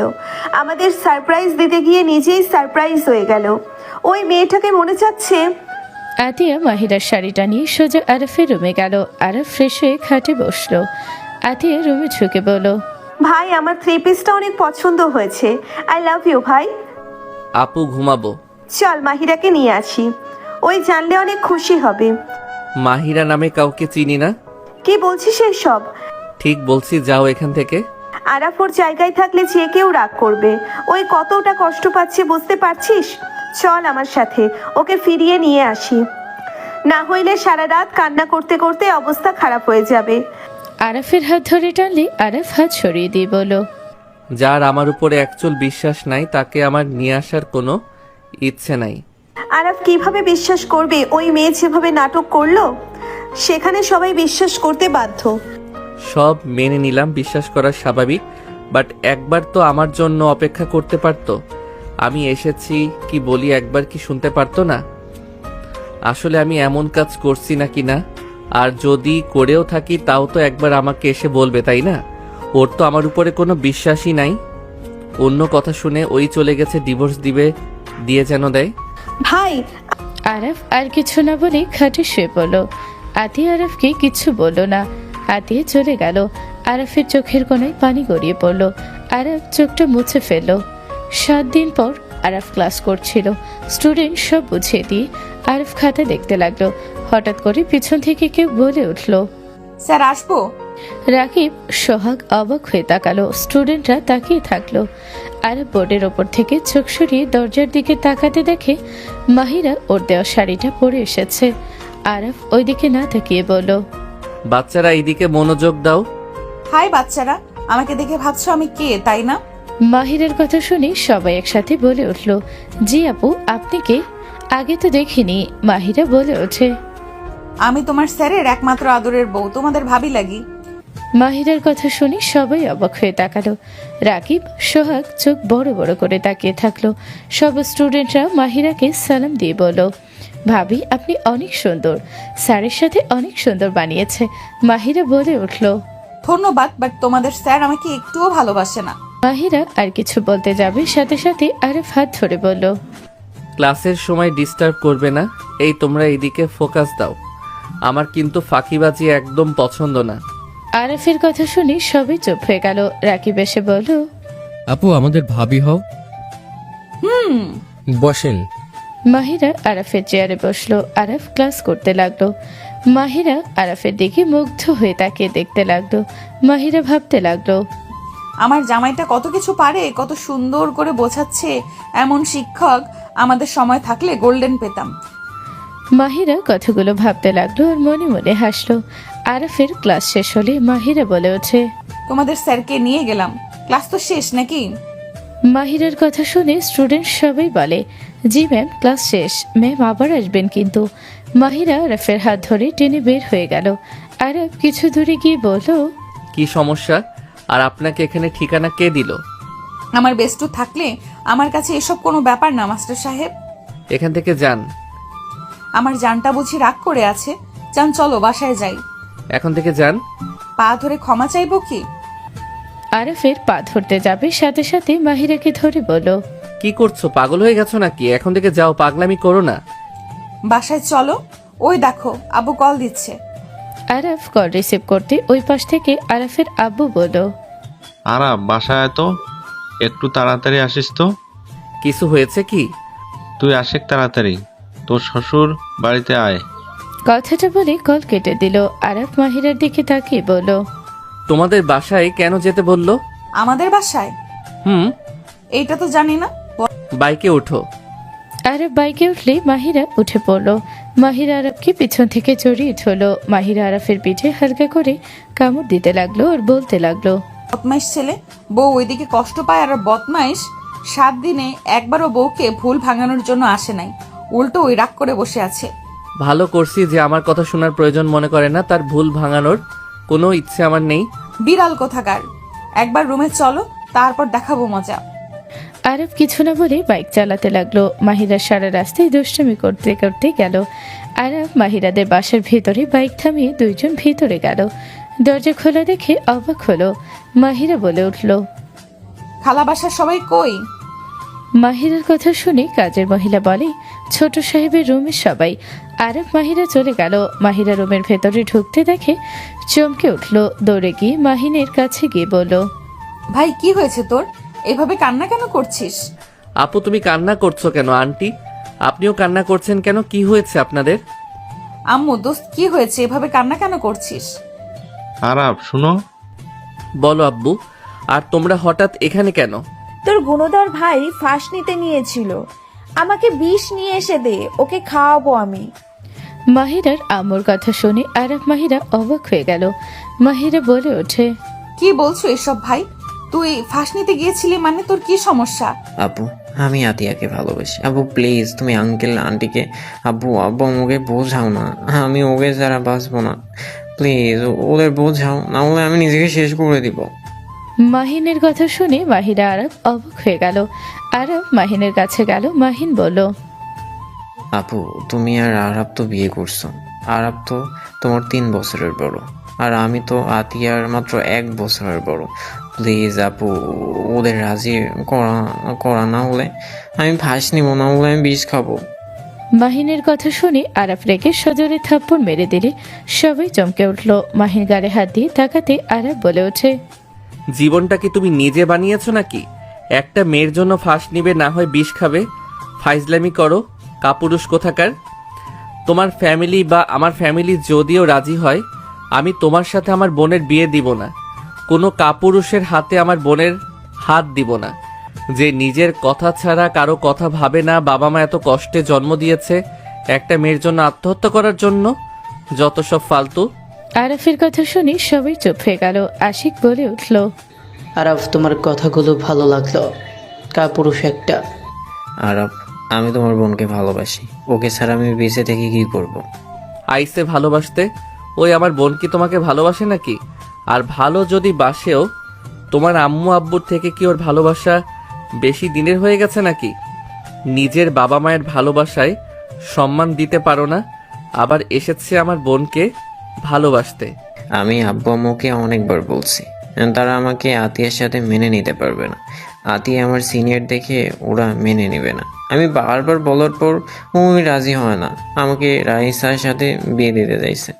আমাদের সারপ্রাইজ দিতে গিয়ে নিজেই সারপ্রাইজ হয়ে গেল। ওই মেয়েটাকে মনে চাচ্ছে। আতিয়া মাহিরার শাড়িটা নিয়ে সোজা আরাফের রুমে গেল। আরাফ ফ্রেশ হয়ে খাটে বসলো। আতিয়া রুমে ঢুকে বলল, ভাই আমার 3 পিসটা অনেক পছন্দ হয়েছে, আই লাভ ইউ ভাই। আপু ঘুমাবো। চল মাহিরাকে নিয়ে আসি, ওই জানলে অনেক খুশি হবে। মাহিরা নামে কাউকে চিনি না। কি বলছিস এসব? ঠিক বলছি, যাও এখান থেকে। আরাফোর জায়গায় থাকলে যে কেউ রাগ করবে, ওই কতটা কষ্ট পাচ্ছে বুঝতে পারছিস? চল আমার সাথে, ওকে ফিরিয়ে নিয়ে আসি, না হইলে সারা রাত কান্না করতে করতে অবস্থা খারাপ হয়ে যাবে। আরাফের হাত ধরে টানলে আরাফ হাত সরিয়ে দিয়ে বলল, যার আমার উপরে একচুল বিশ্বাস নাই তাকে আমার নিয়ে আসার কোনো ইচ্ছে নাই। আরাফ কিভাবে বিশ্বাস করবে? ওই মেয়ে যেভাবে নাটক করলো, সেখানে সবাই বিশ্বাস করতে বাধ্য। সব মেনে নিলাম, বিশ্বাস করা স্বাভাবিক, বাট একবার তো আমার জন্য অপেক্ষা করতে পারতো। আমি এসেছি কি বলি একবার কি শুনতে পারতো না? আসলে আমি এমন কাজ করছি নাকি না, আর যদি করেও থাকি তাও তো একবার আমাকে এসে বলবে, তাই না? ওর তো আমার উপরে কোনো বিশ্বাসই নাই। অন্য কথা শুনে ওই চলে গেছে, ডিভোর্স দিবে, দিয়ে যেন দেয়। ভাই আরাফ আর কিছু না বলে খাটে শুয়ে পড়ল। আতিয়া আরাফকে কিছু বলল না। আতিয়া চলে গেল। আরাফের চোখের কোণায় পানি গড়িয়ে পড়ল। আরাফ চোখটা মুছে ফেলল। 7 দিন পর আরাফ ক্লাস করছিল। স্টুডেন্ট সব বুঝিয়ে দিয়ে আরাফ খাতা দেখতে লাগলো। হঠাৎ করে পিছন থেকে কেউ বলে উঠল, স্যার আসবো? রাকিব সোহাগ অবাক হয়ে তাকালো। স্টুডেন্টরা তাকিয়ে থাকলো। আরাফ বোর্ডের ওপর থেকে চোখ সরিয়ে দরজার দিকে তাকাতে দেখে মাহিরা ওর দেওয়া শাড়িটা পরে এসেছে। আরাফ ওইদিকে না তাকিয়ে বলল, বাচ্চারা এইদিকে মনোযোগ দাও। হাই বাচ্চারা, আমাকে দেখে ভাবছো আমি কে, তাই না? মাহিরার কথা শুনে সবাই একসাথে বলে উঠল, জি আপু, আপনি কে? আগে তো দেখিনি। মাহিরা বলে ওঠে, আমি তোমার স্যারের একমাত্র আদরের বউ, তোমাদের ভাবি লাগি। মাহিরার কথা শুনে সবাই অবাক হয়ে তাকালো। রাকিব, সোহাগ চোখ বড় বড় করে তাকিয়ে থাকলো। সব স্টুডেন্টরা মাহিরাকে সালাম দিয়ে বলল, ভাবি আপনি অনেক সুন্দর, স্যারের সাথে অনেক সুন্দর বানিয়েছে। মাহিরা বলে উঠল, ধন্যবাদ, বাট তোমাদের স্যার আমাকে একটুও ভালোবাসে না। মাহিরা আর কিছু বলতে যাবে, সাথে সাথে আরেফ হাত ধরে বলল, ক্লাসের সময় ডিস্টার্ব করবে না। এই তোমরা এইদিকে ফোকাস দাও। আমার কিন্তু ফাঁকিবাজি একদম পছন্দ না। আরাফের কথা শুনে সবাই চুপ হয়ে গেল। রাকিব এসে বলল, আপু আমাদের ভাবি হও। বসেন। মাহিরা আরাফের চেয়ারে বসলো। আরাফ ক্লাস করতে লাগলো। মাহিরা আরাফের দিকে মুগ্ধ হয়ে তাকিয়ে দেখতে লাগলো। মাহিরা ভাবতে লাগলো, আমার জামাইটা কত কিছু পারে, কত সুন্দর করে বোঝাচ্ছে। এমন শিক্ষক আমাদের সময় থাকলে গোল্ডেন পেতাম। মাহিরা কথাগুলো ভাবতে লাগলো আর মনে মনে হাসলো। আরাফের ক্লাস শেষ হলে মাহিরা বলে ওঠে, তোমাদের স্যারকে নিয়ে গেলাম, ক্লাস তো শেষ নাকি? মাহিরার কথা শুনে স্টুডেন্ট সবাই বলে, জি ম্যাম, ক্লাস শেষ। ম্যাম আবার আসবেন কিন্তু। মাহিরা আরাফের হাত ধরে টেনে বের হয়ে গেল। আরাফ কিছু দূরে গিয়ে বলল, কি সমস্যা? আর আপনাকে এখানে ঠিকানা কে দিল? আমার বেস্টু থাকলে আমার কাছে এসব কোনো ব্যাপার না মাস্টার সাহেব। এখান থেকে যান। আমার জানটা বুঝি রাগ করে আছে? যান, চলো বাসায় যাই। এখন থেকে যান। পা ধরে ক্ষমা চাইবো কি? আরাফের পা ধরতে যাবে, সাথে সাথে মাহিরাকে ধরে বলল, কি করছো? পাগল হয়ে গেছো নাকি? এখন থেকে যাও, পাগলামি করো না। বাসায় চলো। ওই দেখো আব্বু কল দিচ্ছে। আরাফ কল রিসিভ করতে ওই পাশ থেকে আরাফের আব্বু বলল, আরাফ বাসায় তো একটু তাড়াতাড়ি আসিস তো। কিছু হয়েছে কি? তুই আসিস তাড়াতাড়ি, তোর শ্বশুর বাড়িতে আয়। কথাটা বলে কল কেটে দিল। আরাফ মাহিরার দিকে তাকিয়ে বলল, তোমাদের বাসায় কেন যেতে বললো? আমাদের বাসায়? এইটা তো জানি না। বাইকে ওঠো। আরাফ বাইকে উঠলে মাহিরা উঠে পড়ল। মাহিরা আরাফকে পিছন থেকে জড়িয়ে ধরলো। মাহিরা আরাফের পিঠে হালকা করে কামড় দিতে লাগলো আর বলতে লাগলো, বদমাইশ ছেলে, বউ ওইদিকে কষ্ট পায় আর বদমাইশ 7 দিনে একবারও বউকে ভুল ভাঙানোর জন্য আসে নাই, উল্টো ওই রাগ করে বসে আছে। ভালো করছি যে আমার কথা শোনার প্রয়োজন মনে করে না। তার ভুল ভাঙানোর কোনো ইচ্ছে আমার নেই। বিড়াল কোথাকার। একবার রুমে চলো, তারপর দেখাবো মজা। আরব কিছু না বলে বাইক চালাতে লাগলো। মাহিরা সারা রাস্তায় দুষ্টুমি করতে করতে গেল। আরব মাহিরাদের বাসার ভেতরে বাইক থামিয়ে দুইজন ভেতরে গেল। দরজা খোলা দেখে অবাক হলো। মাহিরা বলে উঠল, খালা বাসার সবাই কই? মাহিরার কথা শুনে কাজের মহিলা বলে, ছোট সাহেবের রুমের সবাই। আরব মাহিরা চলে গেল। মাহিরা রুমের ভেতরে ঢুকতে দেখে চমকে উঠল। দৌড়ে গিয়ে মাহিনের কাছে গিয়ে বলল, ভাই কি হয়েছে তোর? এভাবে কান্না কেন করছিস? আপু তুমি কান্না করছো কেন? আন্টি আপনিও কান্না করছেন কেন? কি হয়েছে আপনাদের? আম্মু দোস্ত কি হয়েছে? এভাবে কান্না কেন করছিস? আরাফ শুনো। বলো আব্বু। আর তোমরা হঠাৎ এখানে কেন? তোর গুণধর ভাই ফাঁস নিতে নিয়েছিল, আমাকে বিষ নিয়ে এসে দে, ওকে খাওয়াবো আমি। মাহিরার আম্মুর কথা শুনে আরব মাহিরা অবাক হয়ে গেল। মাহিরা বলে ওঠে, কি বলছো এসব ভাই? তুই ফাঁস নিতে গিয়েছিলি মানে? তোর কি সমস্যা? আব্বু আমি আতিয়াকে ভালোবাসি। আব্বু প্লিজ তুমি আঙ্কেল আন্টিকে আব্বু আব্বু আমাকে বোঝাও না, আমি ওকে ছাড়া বাঁচবো না। প্লিজ ওদের বোঝাও, না হলে আমি নিজেকে শেষ করে দিব। মাহিনের কথা শুনে মাহিরা আরব অবাক হয়ে গেল। আরব মাহিনের কাছে গেল। মাহিন বলল, আপু তুমি আর আরাব তো বিয়ে করছো। আরাব তো তোমার 3 বছরের বড়, আর আমি তো আতিয়ার মাত্র 1 বছরের বড়। প্লিজ আপু ওদের রাজি করা না হলে আমি ফাঁস নিব, না হলে আমি বিষ খাবো। মাহিনের কথা শুনে আরব রেগে সজোরে থাপ্পড় মেরে দিলে সবাই চমকে উঠল। মাহিন গালে হাত দিয়ে তাকাতে আরব বলে ওঠে, জীবনটা কি তুমি নিজে বানিয়েছো নাকি? একটা মেয়ের জন্য ফাঁস নিবে, না হয় বিষ খাবে? ফাইজলামি করো কাপুরুষ কোথাকার। তোমার ফ্যামিলি বা আমার ফ্যামিলি যদিও রাজি হয়, আমি তোমার সাথে আমার বোনের বিয়ে দিব না। কোনো কাপুরুষের হাতে আমার বোনের হাত দিব না, যে নিজের কথা ছাড়া কারো কথা ভাবে না। বাবা মা এত কষ্টে জন্ম দিয়েছে একটা মেয়ের জন্য আত্মহত্যা করার জন্য? যত সব ফালতু। আরাফের কথা শুনে সবাই চুপ হয়ে গেল। আশিক বলে উঠল, আরাফ, তোমার কথাগুলো ভালো লাগলো। কাপুরুষ একটা। আরাফ, আমি তোমার বোনকে ভালোবাসি। ওকে ছাড়া আমি বেঁচে থেকে কি করব। আইসে ভালোবাসতে, ওই আমার বোন কি তোমাকে ভালোবাসে নাকি? আর ভালো যদি বাসেও, তোমার আম্মু আব্বুর থেকে কি ওর ভালোবাসা বেশি দিনের হয়ে গেছে নাকি? নিজের বাবা মায়ের ভালোবাসায় সম্মান দিতে পারো না, আবার এসেছে আমার বোনকে ভালোবাসতে। আমি আব্বু আম্মুকে অনেকবার বলছি, তারা আমাকে আতিয়ার সাথে মেনে নিতে পারবে না। আতিয়া আমার সিনিয়র দেখে ওরা মেনে নেবে না। আমি বারবার বলার পর ওই রাজি হয় না, আমাকে রাইসার সাথে বিয়ে দিতে চাইছে।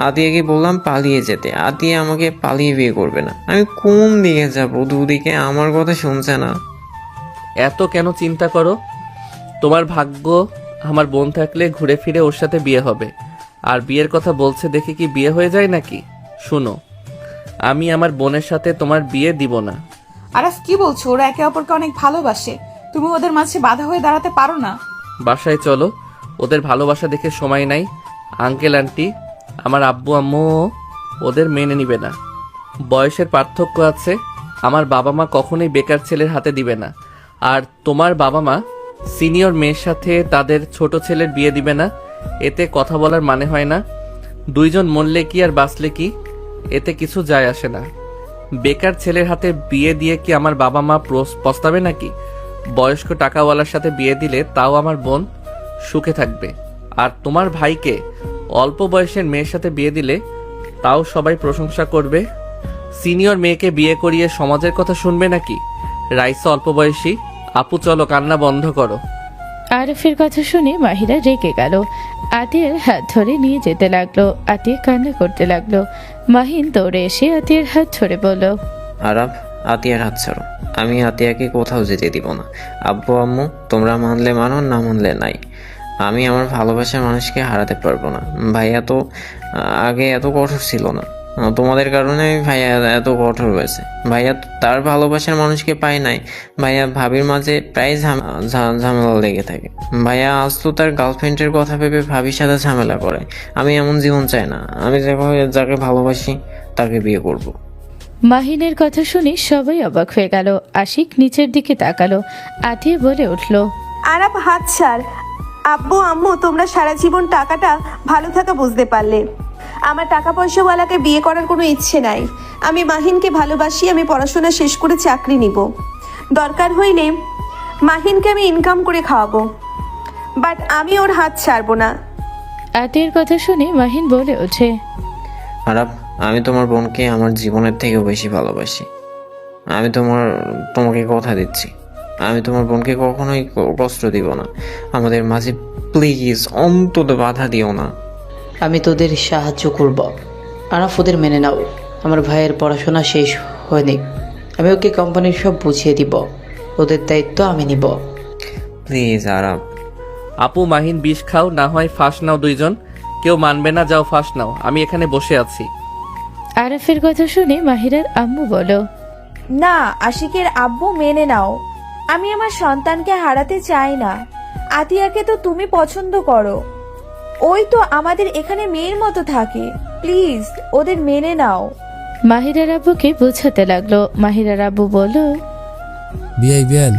আতিয়াকে বললাম পালিয়ে যেতে, আতিয়া আমাকে পালিয়ে বিয়ে করবে না। আমি কোন দিকে যাবো? দুদিকে আমার কথা শুনছে না। এত কেন চিন্তা করো? তোমার ভাগ্য আমার বোন থাকলে ঘুরে ফিরে ওর সাথে বিয়ে হবে। আর বিয়ের কথা বলছে দেখে কি বিয়ে হয়ে যায় নাকি? শুনো, আমি আমার বোনের সাথে তোমার বিয়ে দিব না। আরাফ, কি বলছো? ওরা একে অপরকে অনেক ভালোবাসে, তুমি ওদের মাঝে বাধা হয়ে দাঁড়াতে পারো না? বাসায় চলো, ওদের ভালোবাসা দেখে সময় নাই। আঙ্কেল আন্টি, আমার আব্বু আম্মু ওদের মেনে নিবে না। বয়সের পার্থক্য আছে, আমার বাবা মা কখনোই বেকার ছেলের হাতে দিবে না। আর তোমার বাবা মা সিনিয়র মেয়ের সাথে তাদের ছোট ছেলের বিয়ে দিবে না। এতে কথা বলার মানে হয় না। দুইজন মরলে কি আর বাঁচলে কি, এতে কিছু যায় আসে না। বেকার ছেলের হাতে বিয়ে দিয়ে কি আমার বাবা মা পস্তাবে নাকি? বয়স্ক টাকাওয়ালার সাথে বিয়ে দিলে তাও আমার বোন সুখে থাকবে। আর তোমার ভাইকে অল্প বয়সের মেয়ের সাথে বিয়ে দিলে তাও সবাই প্রশংসা করবে। সিনিয়র মেয়েকে বিয়ে করিয়ে সমাজের কথা শুনবে নাকি? রাইসা অল্প বয়সী। আপু চলো, কান্না বন্ধ করো। আরাফের কথা শুনে মাহিরা রেগে গেল। আতিয়ার হাত ধরে নিয়ে যেতে লাগলো। আতিয়া কান্না করতে লাগলো। মাহিন দৌড়ে এসে আতিয়ার হাত ধরে বলল, আরাফ, আতিয়ার হাত ছাড়ো। আমি আতিয়াকে কোথাও যেতে দিব না। আব্বু আম্মু, তোমরা মানলে মানো, না মানলে নাই। আমি আমার ভালোবাসার মানুষকে হারাতে পারবো না। ভাইয়া তো আগে এত কঠোর ছিল না, তোমাদের কারণে ভাইয়া এত কঠোর হয়েছে। ভাইয়া তার ভালোবাসার মানুষকে পায় নাই। ভাইয়া ভাবির মাঝে প্রায় ঝামেলা লেগে থাকে। ভাইয়া আজ তো তার গার্লফ্রেন্ডের কথা ভেবে ভাবির সাথে ঝামেলা করে। আমি এমন জীবন চাই না। আমি যাকে ভালোবাসি তাকে বিয়ে করব। মাহিনের কথা শুনে সবাই অবাক হয়ে গেল। আশিক নিচের দিকে তাকালো। আতিয়া বলে উঠল, আরাফ, হাত ছাড়। আব্বু আম্মু, তোমরা সারা জীবন টাকাটা ভালো থাকা বুঝতে পারলে। আমার টাকা পয়সাওয়ালাকে বিয়ে করার কোনো ইচ্ছে নাই। আমি মাহিনকে ভালোবাসি। আমি পড়াশোনা শেষ করে চাকরি নিব। দরকার হইলে মাহিনকে আমি ইনকাম করে খাওয়াবো, বাট আমি ওর হাত ছাড়বো না। আতিয়ার কথা শুনে মাহিন বলে ওঠে, আরাফ, আমি তোমার বোনকে আমার জীবনের থেকেও বেশি ভালোবাসি। আমি তোমাকে কথা দিচ্ছি, আমি তোমার বোনকে কখনোই কষ্ট দিব না। আমাদের মাঝে প্লিজ অন্তত বাধা দিও না। আমি তোদের সাহায্য করব। আরাফ, ওদের মেনে নাও। আমার ভাইয়ের পড়াশোনা শেষ হয়নি। আমি ওকে কোম্পানির সব বুঝিয়ে দিব। ওদের দায়িত্ব আমি নিব। প্লিজ আরাফ। আপু, মাহিন বিষ খাও, না হয় ফাঁস নাও দুইজন। কেউ মানবে না, যাও ফাঁস নাও, আমি এখানে বসে আছি। আরাফের কথা শুনে মাহিরার আম্মু বলো, না, আশিকের আব্বু, মেনে নাও। আমি আমার সন্তানকে হারাতে চাই না। আতিয়াকে তো তুমি পছন্দ করো, ওই তো আমাদের এখানে মেয়ের মতো থাকে। প্লিজ ওদের মেনে নাও। মাহিরার আব্বুকে বোঝাতে লাগলো। মাহিরার আব্বু বলল, বিআইবিএন,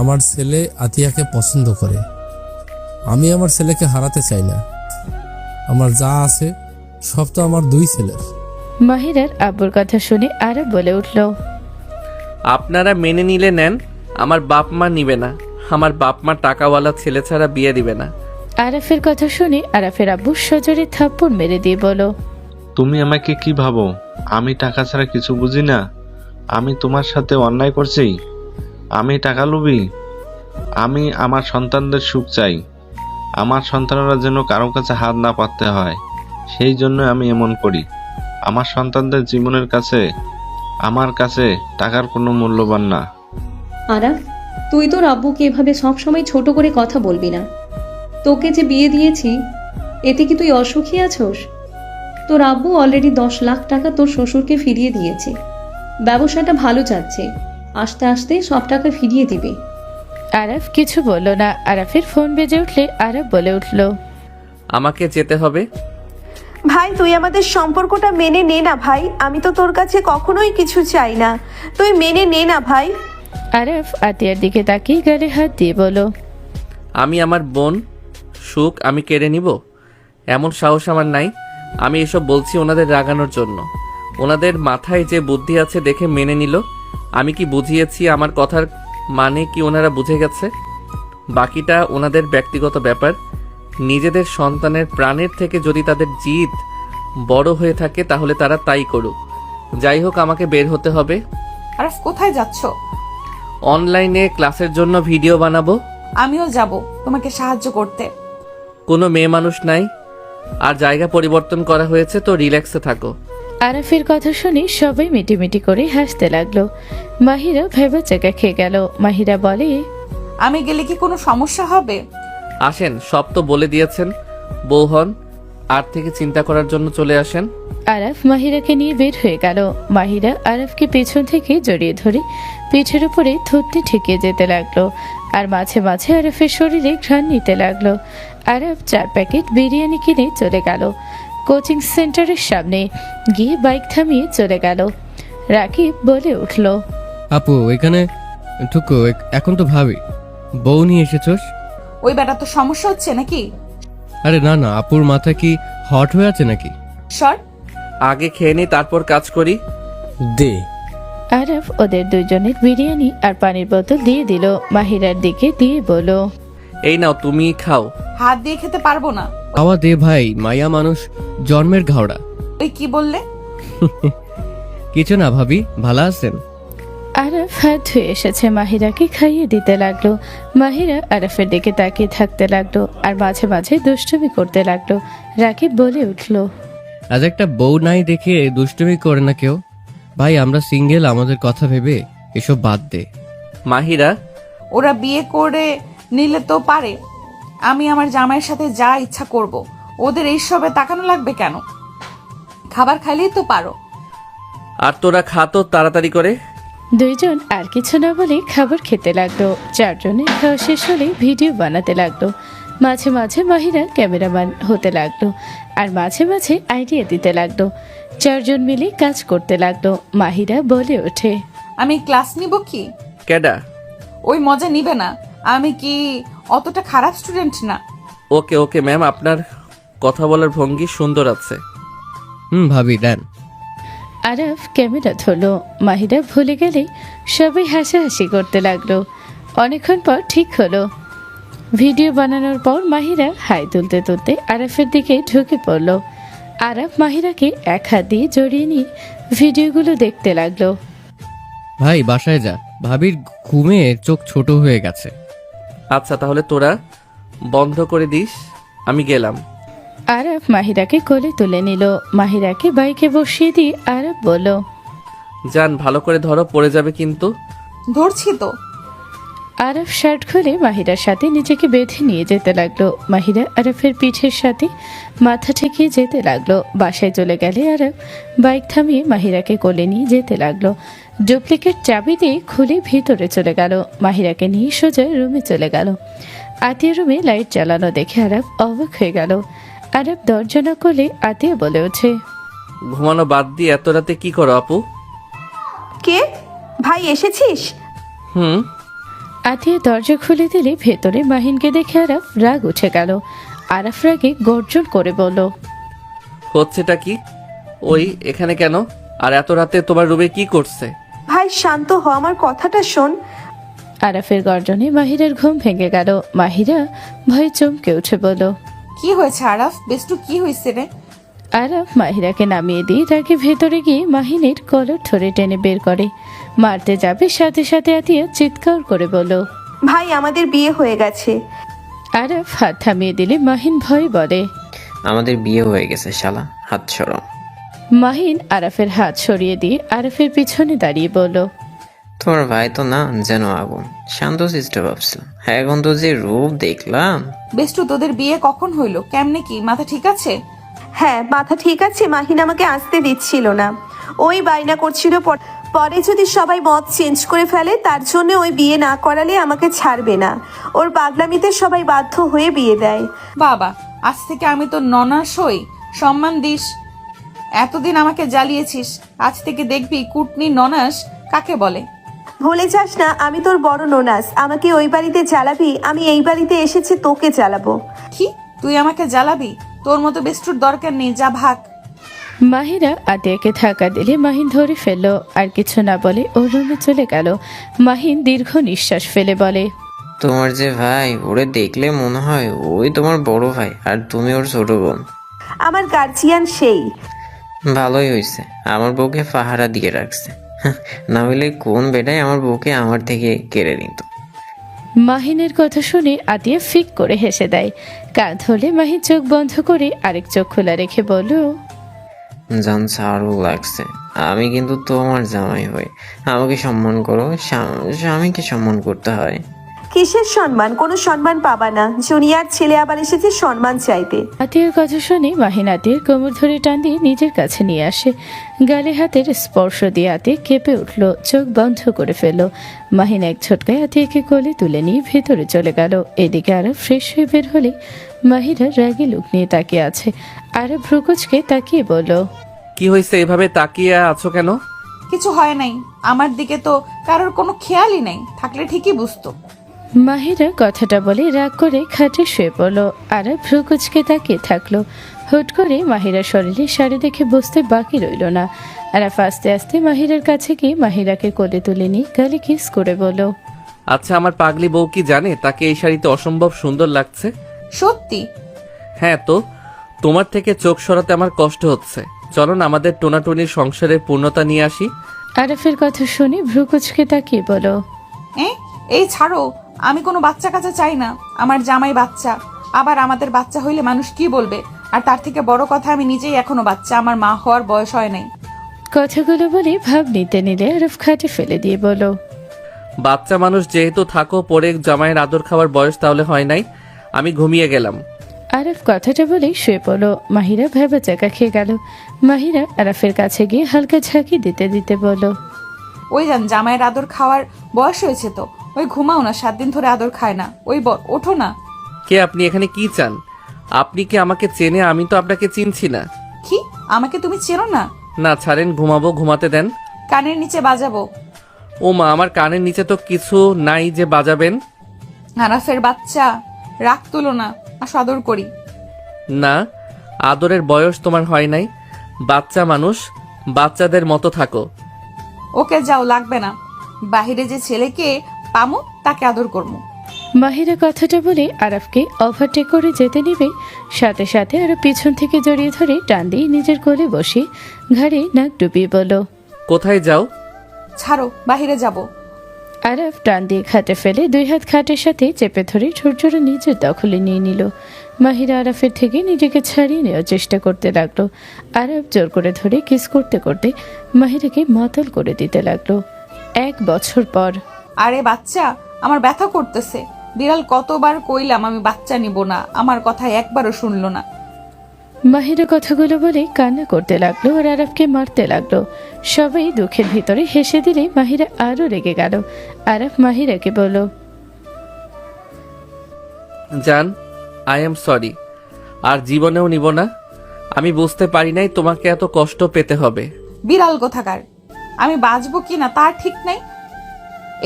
আমার ছেলে আতিয়াকে পছন্দ করে। আমি আমার ছেলেকে হারাতে চাই না। আমার যা আছে সব তো আমার দুই ছেলের। মাহিরার আব্বুর কথা শুনে আরাফ বলে উঠল, আপনারা মেনে নিলে নেন, আমার বাপ মা নিবে না। আমার বাপ মা টাকাওয়ালা ছেলে ছাড়া বিয়ে দিবে না। আরাফের কথা শুনে আরাফের আব্বু সজোরে থাপ্পড় মেরে দিয়ে বলো, তুমি আমাকে কি ভাবো আমি টাকা ছাড়া কিছু বুঝি না? আমি তোমার সাথে অন্যায় করছি? আমি টাকা লোভী? আমি আমার সন্তানদের সুখ চাই। আমার সন্তানরা যেন কারো কাছে হাত না পাততে হয়, সেই জন্য আমি এমন করি। আমার সন্তানদের জীবনের কাছে আমার কাছে টাকার কোনো মূল্যবান না। আরাফ, তুই তোর আব্বুকে এভাবে সবসময় ছোট করে কথা বলবি না। তোকে যে বিয়ে দিয়েছি, এতে কি তুই অসুখী আছোস? তোর আব্বু অলরেডি 10 লাখ টাকা তোর শ্বশুরকে ফিরিয়ে দিয়েছে। ব্যবসাটা ভালো যাচ্ছে, আস্তে আস্তে সব টাকা ফিরিয়ে দিবে। আরাফ কিছু বলল না। আরাফের ফোন বেজে উঠলে আরাফ বলে উঠল, আমাকে যেতে হবে। ভাই তুই আমাদের সম্পর্কটা মেনে নে না ভাই, আমি তো তোর কাছে কখনোই কিছু চাই না, তুই মেনে নে না ভাই। আরাফ আতিয়ার দিকে তাকিয়ে গালে হাত দিয়ে বলল, আমি আমার বোন সুখ আমি কেড়ে নিব? এমন সাহস আমার নাই। আমি এসব বলছি ওনাদের রাগানোর জন্য। ওনাদের মাথায় যে বুদ্ধি আছে দেখে মেনে নিল। আমি কি বুঝিয়েছি আমার কথার মানে কি ওনারা বুঝে গেছে? বাকিটা ওনাদের ব্যক্তিগত ব্যাপার। নিজেদের সন্তানের প্রাণের থেকে যদি তাদের জিদ বড় হয়ে থাকে তাহলে তারা তাই করুক। যাই হোক, আমাকে বের হতে হবে। আরাফ কোথায় যাচ্ছ? অনলাইনে ক্লাসের জন্য ভিডিও বানাবো। আমিও যাব তোমাকে সাহায্য করতে। কোনো মেয়ে মানুষ নাই, আর জায়গা পরিবর্তন করা হয়েছে, তো রিল্যাক্সে থাকো। আরাফের কথা শুনে সবাই মিটিমিটি করে হাসতে লাগলো। মাহিরা ভেবাচাকা খেয়ে গেল। মাহিরা বলে, আমি গেলে কি কোনো সমস্যা হবে? আসেন, সব তো বলে দিয়েছেন। বউ হন, আর থেকে চিন্তা করার জন্য চলে আসেন। আরাফ মাহিরাকে নিয়ে বের হয়ে গেল। মাহিরা আরাফকে পেছন থেকে জড়িয়ে ধরে পিঠের উপরে থুতনি ঠেকিয়ে যেতে লাগলো, আর মাঝে মাঝে আরাফের শরীরে ঘ্রাণ নিতে লাগলো। আরাফ 4 প্যাকেট বিরিয়ানি কিনে চলে গেল। কোচিং সেন্টারের সামনে গিয়ে বাইক থামিয়ে চলে গেল। রাকিব বলে উঠল, আপু এখানে ঠুকো, এখন তো ভাবি বউ নিয়ে এসেছোস? ওই বেটা তো সমস্যা হচ্ছে নাকি? আরে না না, আপুর মাথা কি হট হয়ে আছে নাকি? সর। আগে খেয়ে নি, তারপর কাজ করি। দে। আরাফ ওদের দুজনের বিরিয়ানি আর পানির বোতল দিয়ে দিল। মাহিরার দিকে দিয়ে বলল, এই নাও, তুমি খাও। হাত দিয়ে খেতে পারবো না। খাওয়া দে ভাই, মায়া মানুষ জন্মের ঘাওড়া। ওই কি বললে? কিছু না ভাবি, ভালো আছেন? আরাফ হাত ধুয়ে এসেছে, মাহিরাকে খাইয়ে দিতে লাগলো। মাহিরা আরাফের দিকে তাকিয়ে থাকতে লাগলো আর মাঝে মাঝে দুষ্টুমি করতে লাগলো। রাকিব বলে উঠল, আজ একটা বউ নাই দেখে দুষ্টুমি করে না কেউ। ভাই আমরা সিঙ্গেল, আমাদের কথা ভেবে এসব বাদ দে। মাহিরা, ওরা বিয়ে করে নিলে তো পারে, আমি আমার জামাইয়ের সাথে যা ইচ্ছা করব। ওদের এইসবে তাকানো লাগবে কেন? খাবার খাইলেই তো পারো। আর তোরা খা তো তাড়াতাড়ি করে। দুইজন আর কিছু না বলে খাবার খেতে লাগলো। 4 জনে খাওয়া শেষ হলে ভিডিও বানাতে লাগলো। মাঝে মাঝে মাহিরা ক্যামেরাম্যান হতে লাগলো আর মাঝে মাঝে আইডিয়া দিতে লাগলো। 4 জন মিলে কাজ করতে লাগলো। মাহিরা বলে ওঠে, আমি ক্লাস নিব কি? কেডা? ওই মজা নিবে না। আমি কি অতটা খারাপ স্টুডেন্ট না। ওকে ওকে ম্যাম, আপনার কথা বলার ভঙ্গি সুন্দর আছে। ভাবি দেন। আরাফ ক্যামেরা ধরলো। মাহিরা ভুলে গেলে সবাই হাসাহাসি করতে লাগলো। অনেকক্ষণ পর ঠিক হলো। ভিডিও বানানোর পর মাহিরা হাই তুলতে তুলতে আরাফের দিকে ঢুকে পড়ল। আরাফ মাহিরাকে এক হাত দিয়ে জড়িয়ে নিয়ে ভিডিওগুলো দেখতে লাগলো। ভাই বাসায় যা, ভাবির ঘুমে চোখ ছোট হয়ে গেছে। আচ্ছা তাহলে তোরা বন্ধ করে দিস, আমি গেলাম। আরাফ মাহিরাকে কোলে তুলে নিল। মাহিরাকে বাইকে বসিয়ে দিয়ে আরাফ বলল, যান, ভালো করে ধরো, পড়ে যাবে কিন্তু। ধরছি তো। আরাফ শার্ট খুলে মাহিরার সাথে নিজেকে বেঁধে নিয়ে যেতে লাগলো। মাহিরা আরাফের পিঠের সাথে মাথা ঠেকিয়ে যেতে লাগলো। বাসায় চলে গেলে আরাফ বাইক থামিয়ে মাহিরাকে কোলে নিয়ে যেতে লাগলো। ডুপ্লিকেট চাবি দিয়ে খুলে ভিতরে চলে গেল। মাহিরাকে নিয়ে সোজা রুমে চলে গেল। আতিয়া রুমে লাইট জ্বালানো দেখে আরাফ অবাক হয়ে গেল। আরাফ দরজা না করলে আতিয়া বলে ওঠে, ঘুমানো বাদ দিয়ে এত রাতে কি করো আপু? কে? ভাই এসেছিস? হুম। আতিয়া দরজা খুলে দিলে ভেতরে মাহিনকে দেখে আরাফ রাগ উঠে গেল। আরাফ রাগে গর্জন করে বলল, হচ্ছেটা কি? ওই এখানে কেন? আর এত রাতে তোমার রুমে কি করছে? ভাই শান্ত হ, আমার কথাটা শোন। আরাফের গর্জনে মাহিরার ঘুম ভেঙে গেল। মাহিরা ভয়ে চমকে উঠে বলল, কি হয়েছে আরাফ? বেষ্টু কি হয়েছে রে? আরাফ মাহিরাকে নামিয়ে দিয়ে তাকে ভেতরে গিয়ে মাহিনের কলার ধরে টেনে বের করে। মারতে যাবে সাথে সাথে আতিয়া চিৎকার করে বলল, ভাই আমাদের বিয়ে হয়ে গেছে। আরাফ হাত থামিয়ে দিলে মাহিন ভয়ে বলে, আমাদের বিয়ে হয়ে গেছে শালা, হাত সরো। মাহিন আরাফের হাত সরিয়ে দিয়ে আরাফের পিছনে দাঁড়িয়ে বলল, তোমার ভাই তো না যেন আগুন, শান্ত শিষ্ট ভাবছিলাম, এখন তো যে রূপ দেখলাম। বেষ্টু তোদের বিয়ে কখন হইলো? কেমনে কি? মাথা ঠিক আছে? হ্যাঁ মাথা ঠিক আছে। মাহিন আমাকে আসতে দিচ্ছিল না, ওই বায়না করছিল পরে যদি সবাই মত চেঞ্জ করে ফেলে তার জন্য ওই বিয়ে না করালে আমাকে ছাড়বে না। ওর পাগলামিতে সবাই বাধ্য হয়ে বিয়ে দেয়। বাবা, আজ থেকে আমি তো ননা সই, সম্মান দিস। এতদিন আমাকে জ্বালিয়েছিস, আজ থেকে দেখবি কুটনি ননাস কাকে বলে। ভুলে যাস না আমি তোর বড় নোনাস। আমাকে ওই বাড়িতে জ্বালাবি, আমি এই বাড়িতে এসেছি তোকে জ্বালাবো। কি তুই আমাকে জ্বালাবি? তোর মতো বেস্টুর দরকার নেই, যা ভাগ। মাহিরা আতিয়াকে ধাক্কা দিলে মাহিন ধরে ফেলল, আর কিছু না বলে ওর রুমে চলে গেল। মাহিন দীর্ঘ নিঃশ্বাস ফেলে বলে, তোমার যে ভাই, ওরে দেখলে মনে হয় ওই তোমার বড় ভাই আর তুমি ওর ছোট বোন। আমার গার্জিয়ান সেই। ভালোই হয়েছে, আমার বউকে পাহারা দিয়ে রাখছে। না হলে কোন বেটাই আমার বউকে আমার থেকে কেড়ে নিত। মাহিনের কথা শুনে আতিয়া ফিক করে হেসে দেয়। কাঁধ হলে মাহিন চোখ বন্ধ করে আরেক চোখ খোলা রেখে বলল, জান ছাড়ও লাগছে, আমি কিন্তু তোমার জামাই হই, আমাকে সম্মান করো। স্বামীকে সম্মান করতে হয়। কিসের সম্মান? কোনো সম্মান পাবা না। জুনিয়র ছেলে আবার এসেছে সম্মান চাইতে। আতিয়ার কথা শুনে মাহিন আতিয়ার কোমর ধরে টান দিয়ে নিজের কাছে নিয়ে আসে। গালে হাতের স্পর্শ দিয়ে আতিয়া কেঁপে উঠল, চোখ বন্ধ করে ফেলল। মাহিন এক ঝটকায় আতিয়াকে কোলে তুলে নিয়ে ভেতরে চলে গেল। এদিকে আরব ফ্রেশ হয়ে বের হলে মাহিরা রাগী লুক নিয়ে তাকিয়ে আছে। আরব ভ্রুকুচকে তাকিয়ে বলল, কি হয়েছে, এভাবে তাকিয়ে আছো কেন? কিছু হয় নাই, আমার দিকে তো কারোর কোনো খেয়ালই নাই, থাকলে ঠিকই বুঝতো। মাহিরা কথাটা বলে রাগ করে খাটে শুয়ে পড়ল। আরব ভ্রুকুচকে তাকিয়ে থাকলো। হুট করে মাহিরার শরীরে শাড়ি দেখে বুঝতে বাকি রইল না। আরাফ আস্তে আস্তে মাহিরার কাছে গিয়ে মাহিরাকে কোলে তুলে নিয়ে গালে কিস করে বলল, আচ্ছা, আমার পাগলি বউ কি জানে তাকে এই শাড়িতে অসম্ভব সুন্দর লাগছে? সত্যি? হ্যাঁ তো, তোমার থেকে চোখ সরাতে আমার কষ্ট হচ্ছে। চলো না আমাদের টোনাটুনির সংসারের পূর্ণতা নিয়ে আসি। আরাফের কথা শুনে ভ্রুকুচকে তাকিয়ে বলল, এই ছাড়ো, আমি কোনো বাচ্চা কাচ্চা চাই না। আমার জামাই বাচ্চা, আবার আমাদের বাচ্চা হইলে মানুষ কি বলবে? আর তার থেকে বড় কথা, আমি নিজেই এখনো বাচ্চা, আমার মা হওয়ার বয়স হয় নাই। কথাগুলো বলে ভাব নিতে নিলে আরফ খাটে ফেলে দিয়ে বলল, বাচ্চা মানুষ যেহেতু থাকো, পরে জামাইয়ের আদর খাওয়ার বয়স তাহলে হয় নাই। আমি ঘুমিয়ে গেলাম। আরফ কথাটা বলে শুয়ে পড়ল। মাহিরা ভেবা চাকা খেয়ে গেল। মাহিরা আরফের কাছে গিয়ে হালকা ঝাঁকি দিতে দিতে বলল, ওই যান, জামাইয়ের আদর খাওয়ার বয়স হয়েছে তো, ওই ঘুমাও না, 7 দিন ধরে আদর খায় না। ওই ওঠো না। কে আপনি? এখানে কি চান? আপনি কি আমাকে চেনে? আমি তো আপনাকে চিনছি না। কি, আমাকে তুমি চেনো না? না ছাড়েন, ঘুমাবো, ঘুমাতে দেন। কানের নিচে বাজাবো। ও মা, আমার কানের নিচে তো কিছু নাই যে বাজাবেন। আরাফের বাচ্চা, রাগ তুলো না, আসো আদর করি। না, আদরের বয়স তোমার হয় নাই। বাচ্চা মানুষ, বাচ্চাদের মতো থাকো। ওকে যাও, লাগবে না। বাহিরে যে ছেলেকে পামো তাকে আদর করবো। মাহিরা কথাটা বলে আরফকে ওভারটেক করে যেতে নিবে, সাথে সাথে আরো পিছন থেকে জড়িয়ে ধরে টান দিয়ে নিজের কোলে বসে ঘাড়ে নাক ডুবিয়ে বলল, কোথায় যাও? ছাড়ো, বাহিরে যাব। আরফ টান দিয়ে খাটে ফেলে 2 হাত খাটের সাথে চেপে ধরে ছোট নিজের দখলে নিয়ে নিল। মাহিরা আরফের থেকে নিজেকে ছাড়িয়ে নেওয়ার চেষ্টা করতে লাগলো। আরফ জোর করে ধরে কিস করতে করতে মাহিরাকে মাতাল করে দিতে লাগলো। 1 বছর পর। আরে বাচ্চা, আমার ব্যথা করতেছে। বিড়াল কতবার কইলাম আমি বাচ্চা নিব না, আমার কথা একবারও শুনলো না। মাহিরা কথাগুলো বলে কান্না করতে লাগলো আর আরফকে মারতে লাগলো। সবাই দুঃখের ভিতরে হেসে দিলে মাহিরা আরো রেগে গেল। আরফ মাহিরাকে বলল, জান, আই এম সরি, আর জীবনেও নিব না। আমি বুঝতে পারি নাই তোমাকে এত কষ্ট পেতে হবে। বিড়াল কোথাকার, আমি বাঁচবো কিনা তার ঠিক নাই,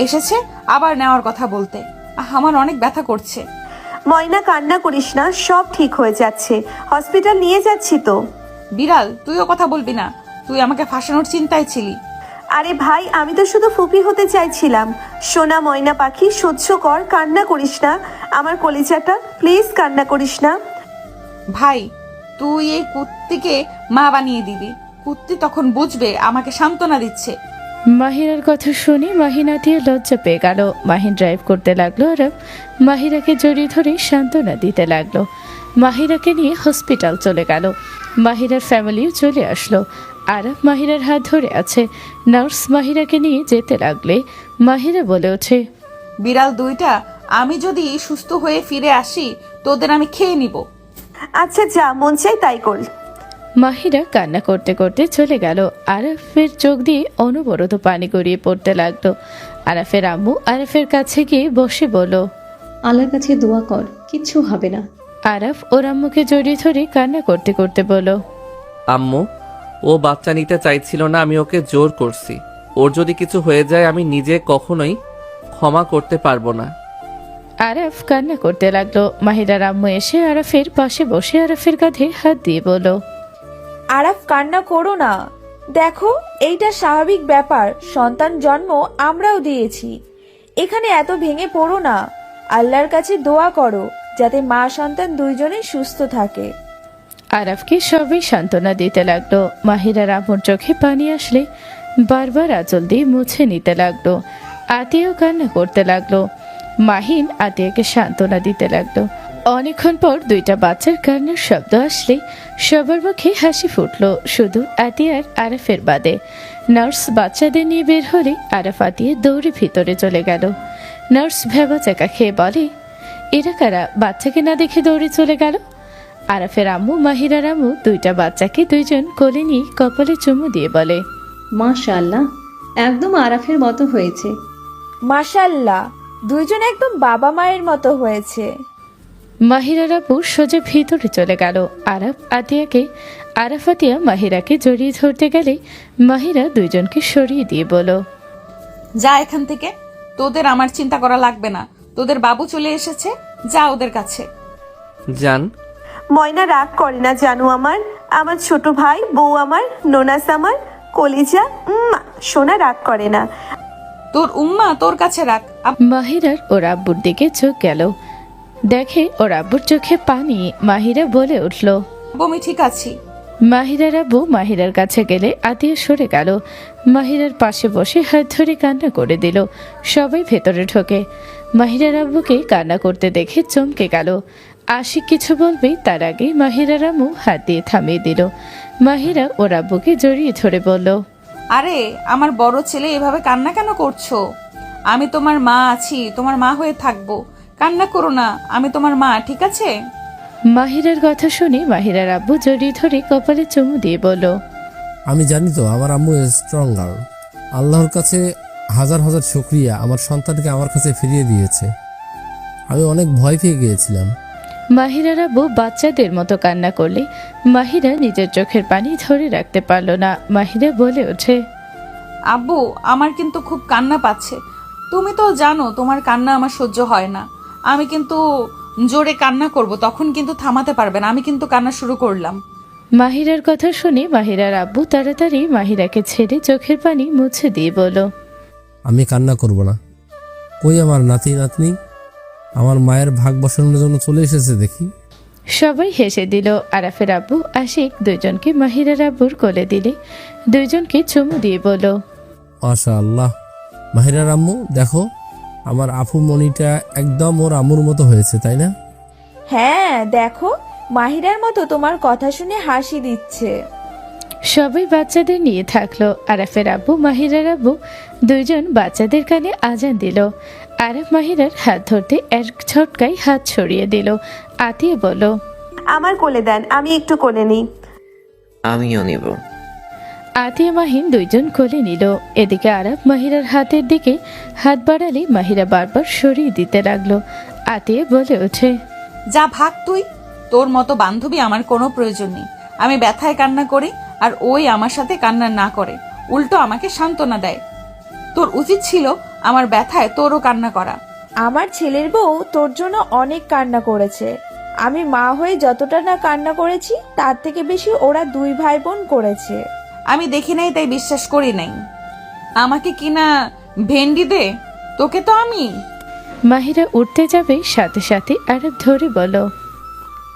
এসেছে আবার নেওয়ার কথা বলতে। আমার অনেক ব্যথা করছে। ময়না, কান্না করিস না, সব ঠিক হয়ে যাচ্ছে। হসপিটাল নিয়ে যাচ্ছি তো। বিড়াল, তুইও কথা বলবি না, তুই আমাকে ফাঁসানোর চিন্তায় ছিলি। আরে ভাই, আমি তো শুধু ফুপি হতে চাইছিলাম। সোনা ময়না পাখি, সহ্য কর, কান্না করিস না। আমার কলিজাটা, প্লিজ কান্না করিস না। ভাই, তুই এই কুত্তিকে মা বানিয়ে দিবি। কুত্তি তখন বুঝবে আমাকে সান্ত্বনা দিচ্ছে। মাহিরার কথা শুনে মাহিন আতিয়া লজ্জা পেয়ে গেল। মাহিন ড্রাইভ করতে লাগলো আর মাহিরাকে জড়িয়ে ধরে সান্ত্বনা দিতে লাগলো। মাহিরাকে নিয়ে হসপিটাল চলে গেল। মাহিরার ফ্যামিলিও চলে আসলো। আরব মাহিরার হাত ধরে আছে। নার্স মাহিরাকে নিয়ে যেতে লাগলে মাহিরা বলে ওঠে, বিড়াল দুইটা, আমি যদি সুস্থ হয়ে ফিরে আসি তোদের আমি খেয়ে নিব। আচ্ছা যা মন চাই তাই কর। মাহিরা কান্না করতে করতে চলে গেল। আরাফের চোখ দিয়ে অনবরত পানি গড়িয়ে পড়তে লাগলো। আরাফের আম্মু আরাফের কাছে গিয়ে বসে বলল, আল্লাহর কাছে দোয়া কর, কিচ্ছু হবে না। আরাফ ওর আম্মুকে জড়িয়ে ধরে কান্না করতে করতে বলল, আম্মু, ও বাচ্চা নিতে চাইছিল না, আমি ওকে জোর করছি। ওর যদি কিছু হয়ে যায় আমি নিজে কখনোই ক্ষমা করতে পারবো না। আরাফ কান্না করতে লাগলো। মাহিরার আম্মু এসে আরাফের পাশে বসে আরাফের কাঁধে হাত দিয়ে বলল, আরাফ কান্না করো না, দেখো এইটা স্বাভাবিক ব্যাপার, সন্তান জন্ম আমরাও দিয়েছি, এখানে এত ভেঙে পড়ো না, আল্লাহর কাছে দোয়া করো যাতে মা সন্তান দুইজনেই সুস্থ থাকে। আরাফকে সবাই সান্ত্বনা দিতে লাগলো। মাহিরার আম্মুর চোখে পানি আসলে বারবার আঁচল দিয়ে মুছে নিতে লাগলো। আতিয়াও কান্না করতে লাগলো। মাহিন আতিয়াকে সান্ত্বনা দিতে লাগলো। অনেকক্ষণ পর দুইটা বাচ্চার কান্নার শব্দ আসলে সবার মুখে হাসি ফুটলো, শুধু আতিয়ার আরাফের বাদে। নার্স বাচ্চাদের নিয়ে বের হলে আরাফ আতিয়া দৌড়ে ভিতরে চলে গেল। নার্স ভেবাচাকা খেয়ে বলে, এরা কারা বাচ্চাকে না দেখে দৌড়ে চলে গেল? আরাফের আম্মু মাহিরার আম্মু দুইটা বাচ্চাকে দুইজন কোলে নিয়ে কপালে চুমু দিয়ে বলে, মাশাআল্লাহ, একদম আরাফের মতো হয়েছে। মাশাআল্লাহ, দুইজন একদম বাবা মায়ের মতো হয়েছে। মাহিরার আব্বু সোজা ভিতরে চলে গেল। আরাফ আতিয়াকে আরাফ আতিয়া মাহিরাকে জড়িয়ে ধরতে গেলে মাহিরা দুইজনকে সরিয়ে দিয়ে বলল, যা এখান থেকে, তোদের আমার চিন্তা করা লাগবে না, তোদের বাবু চলে এসেছে, যা ওদের কাছে। জান, ময়না রাগ করে না জানো, আমার আমার ছোট ভাই, বউ আমার, নোনাস আমার কলিজা, সোনা রাগ করে না। তোর উম্মা তোর কাছে রাখ। মাহিরার ওর আব্বুর দিকে চোখ গেল, দেখে ওর আব্বুর চোখে পানি। মাহিরা বলে উঠল, আমি ঠিক আছি। মাহিরার আব্বু মাহিরার কাছে গেলে আতিয়া সরে গেল। মাহিরার পাশে বসে হাত ধরে কান্না করে দিল। সবাই ভেতরে ঢোকে। মাহিরার আব্বুকে কান্না করতে দেখে চমকে গেল। আশিক কিছু বলবে তার আগে মাহিরার আম্মু হাত দিয়ে থামিয়ে দিল। মাহিরা ওর আব্বুকে জড়িয়ে ধরে বলল, আরে আমার বড় ছেলে, এভাবে কান্না কেন করছো? আমি তোমার মা আছি, তোমার মা হয়ে থাকবো, কান্না করো না, আমি তোমার মা, ঠিক আছে? মাহিরার কথা শুনে মাহিরার আব্বু জড়িয়ে ধরে কপালে চুমু দিয়ে বলল, আমি জানি তো আমার আম্মু স্ট্রং গার্ল। আল্লাহর কাছে হাজার হাজার শুকরিয়া, আমার সন্তানকে আমার কাছে ফিরিয়ে দিয়েছে। আমি অনেক ভয় পেয়ে গিয়েছিলাম। মাহিরার আব্বু বাচ্চাদের মতো কান্না করলে মাহিরা নিজের চোখের পানি ধরে রাখতে পারল না। মাহিরা বলে ওঠে, আব্বু, আমার কিন্তু খুব কান্না পাচ্ছে, তুমি তো জানো তোমার কান্না আমার সহ্য হয় না। আমি কিন্তু জোরে কান্না করব, তখন কিন্তু থামাতে পারবে না। আমি কিন্তু কান্না শুরু করলাম। মাহিরার কথা শুনে মাহিরার আব্বু তাড়াতাড়ি মাহিরাকে ছেড়ে চোখের পানি মুছে দিয়ে বলল, আমি কান্না করব না। কই আমার নাতি নাতনি? আমার মায়ের ভাগ বসানোর জন্য চলে এসেছে দেখি। সবাই হেসে দিল। আরাফের আব্বু আশিক দুইজনকে মাহিরার আব্বুর কোলে দিলে দুইজনকে চুমু দিয়ে বলল, মাশাআল্লাহ, মাহিরার আম্মু দেখো, আমার আপু মনিটা একদম ওর আম্মুর মতো হয়েছে, তাই না? হ্যাঁ দেখো, মাহিরার মতো তোমার কথা শুনে হাসি দিচ্ছে। সবাই বাচ্চাদের নিয়ে থাকলো। আরাফের আব্বু মাহিরার আব্বু দুইজন বাচ্চাদের কানে আজান দিল। আরাফ মাহিরার হাত ধরতে এক ঝটকায় হাত ছড়িয়ে দিল। আতিয়া বলল, আমার কোলে দেন, আমি একটু কোলে নিই। আমিও নিব। আতিয়া মাহিন দুইজন কোলে নিল। এদিকে আরাফ মাহিরার হাতের দিকে হাত বাড়ালে মাহিরা বারবার সরিয়ে দিতে লাগলো। আতিয়া বলে ওঠে, যা ভাগ তুই, তোর মতো বান্ধবী আমার কোনো প্রয়োজন নেই। আমি ব্যথায় কান্না করি আর ওই আমার সাথে কান্না না করে, উল্টো আমাকে সান্ত্বনা দেয়। তোর উচিত ছিল আমার ব্যথায় তোরও কান্না করা। আমার ছেলের বউ তোর জন্য অনেক কান্না করেছে। আমি মা হয়ে যতটা না কান্না করেছি তার থেকে বেশি ওরা দুই ভাই বোন করেছে। আমি দেখি নাই তাই বিশ্বাস করি নাই। আমাকে কিনা ভেন্ডি দে, তোকে তো আমি। মাহিরা উঠতে যাবে, সাথে সাথে আরাফ ধরে বলো,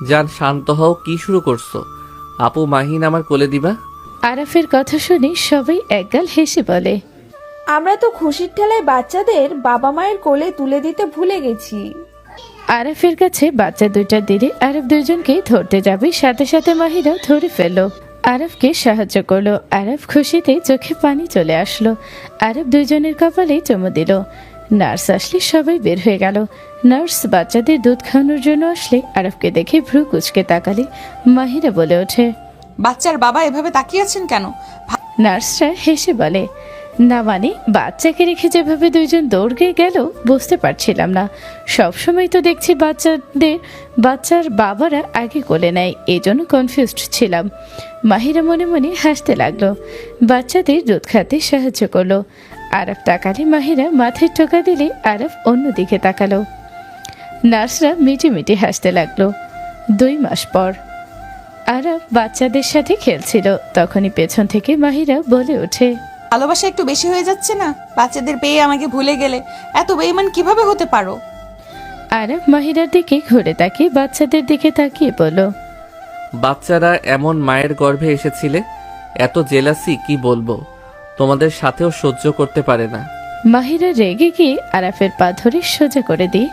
জান শান্ত হও, কি শুরু করছো? আপু মাহিন আমার কোলে দিবা? আরাফের কথা শুনে সবাই একগাল হেসে বলে, আমরা তো খুশির ঠেলায় বাচ্চাদের বাবা মায়ের কোলে তুলে দিতে ভুলে গেছি। আরাফের কাছে বাচ্চা দুইটা দিলে আরাফ দুইজনকে ধরতে যাবে, সাথে সাথে মাহিরাও ধরে ফেললো। আরাফকে সাহায্য করলো। আরাফ খুশিতে চোখে পানি চলে আসলো। আরাফ দুইজনের কপালে চুমু দিল। নার্স আসলে সবাই বের হয়ে গেল। নার্স বাচ্চাদের দুধ খাওয়ানোর জন্য আসলে আরাফকে দেখে ভ্রু কুচকে তাকালে মাহিরা বলে ওঠে, বাচ্চার বাবা এভাবে তাকিয়ে আছেন কেন? নার্সরা হেসে বলে, না মানে বাচ্চাকে রেখে যেভাবে দুইজন দৌড়ে গেল বুঝতে পারছিলাম না। সবসময় তো দেখছি বাচ্চার বাবারা আগে কোলে নেয়, এই জন্য কনফিউজড ছিলাম। মাহিরা মনে মনে হাসতে লাগলো, বাচ্চাদের দুধ খাতে সাহায্য করলো। আরাফ তাকালে মাহিরা মাথায় টোকা দিলে আরাফ অন্যদিকে তাকালো। নার্সরা মিটিমিটি হাসতে লাগলো। 2 মাস পর আরাফ বাচ্চাদের সাথে খেলছিল, তখনই পেছন থেকে মাহিরা বলে ওঠে, ভালোবাসা একটু বেশি হয়ে যাচ্ছে না? বাচ্চাদের পেয়ে আমাকে ভুলে গেলে এত বেইমান কিভাবে হতে পারো? আরাফ মাহিরার দিকে ঘুরে তাকিয়ে বাচ্চাদের দিকে তাকিয়ে বলল, বাচ্চারা এমন মায়ের গর্ভে এসেছিলে, এত জেলাসি কি বলবো, তোমাদের সাথেও সহ্য করতে পারে না। মাহিরা রেগে গিয়ে আরাফের পা ধরে সোজা করে দিয়ে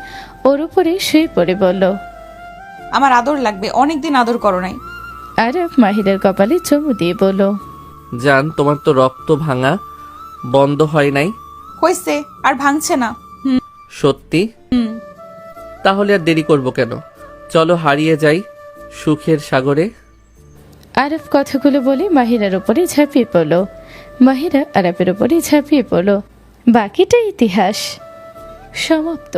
ওর উপরে শুয়ে পড়ে বলল, আমার আদর লাগবে, অনেকদিন আদর করো নাই। আরাফ মাহিরার কপালে চুমু দিয়ে বলল, জান, তোমার তো রক্ত ভাঙা বন্ধ হয় নাই। হয়েছে, আর ভাঙছে না। সত্যি? তাহলে আর দেরি করব কেন, চলো হারিয়ে যাই সুখের সাগরে। আরাফ কথাগুলো বলে মাহিরার উপরে ঝাঁপিয়ে পড়ল। মাহিরা আরাফের উপরে ঝাঁপিয়ে পড়ল। বাকিটা ইতিহাস। সমাপ্ত।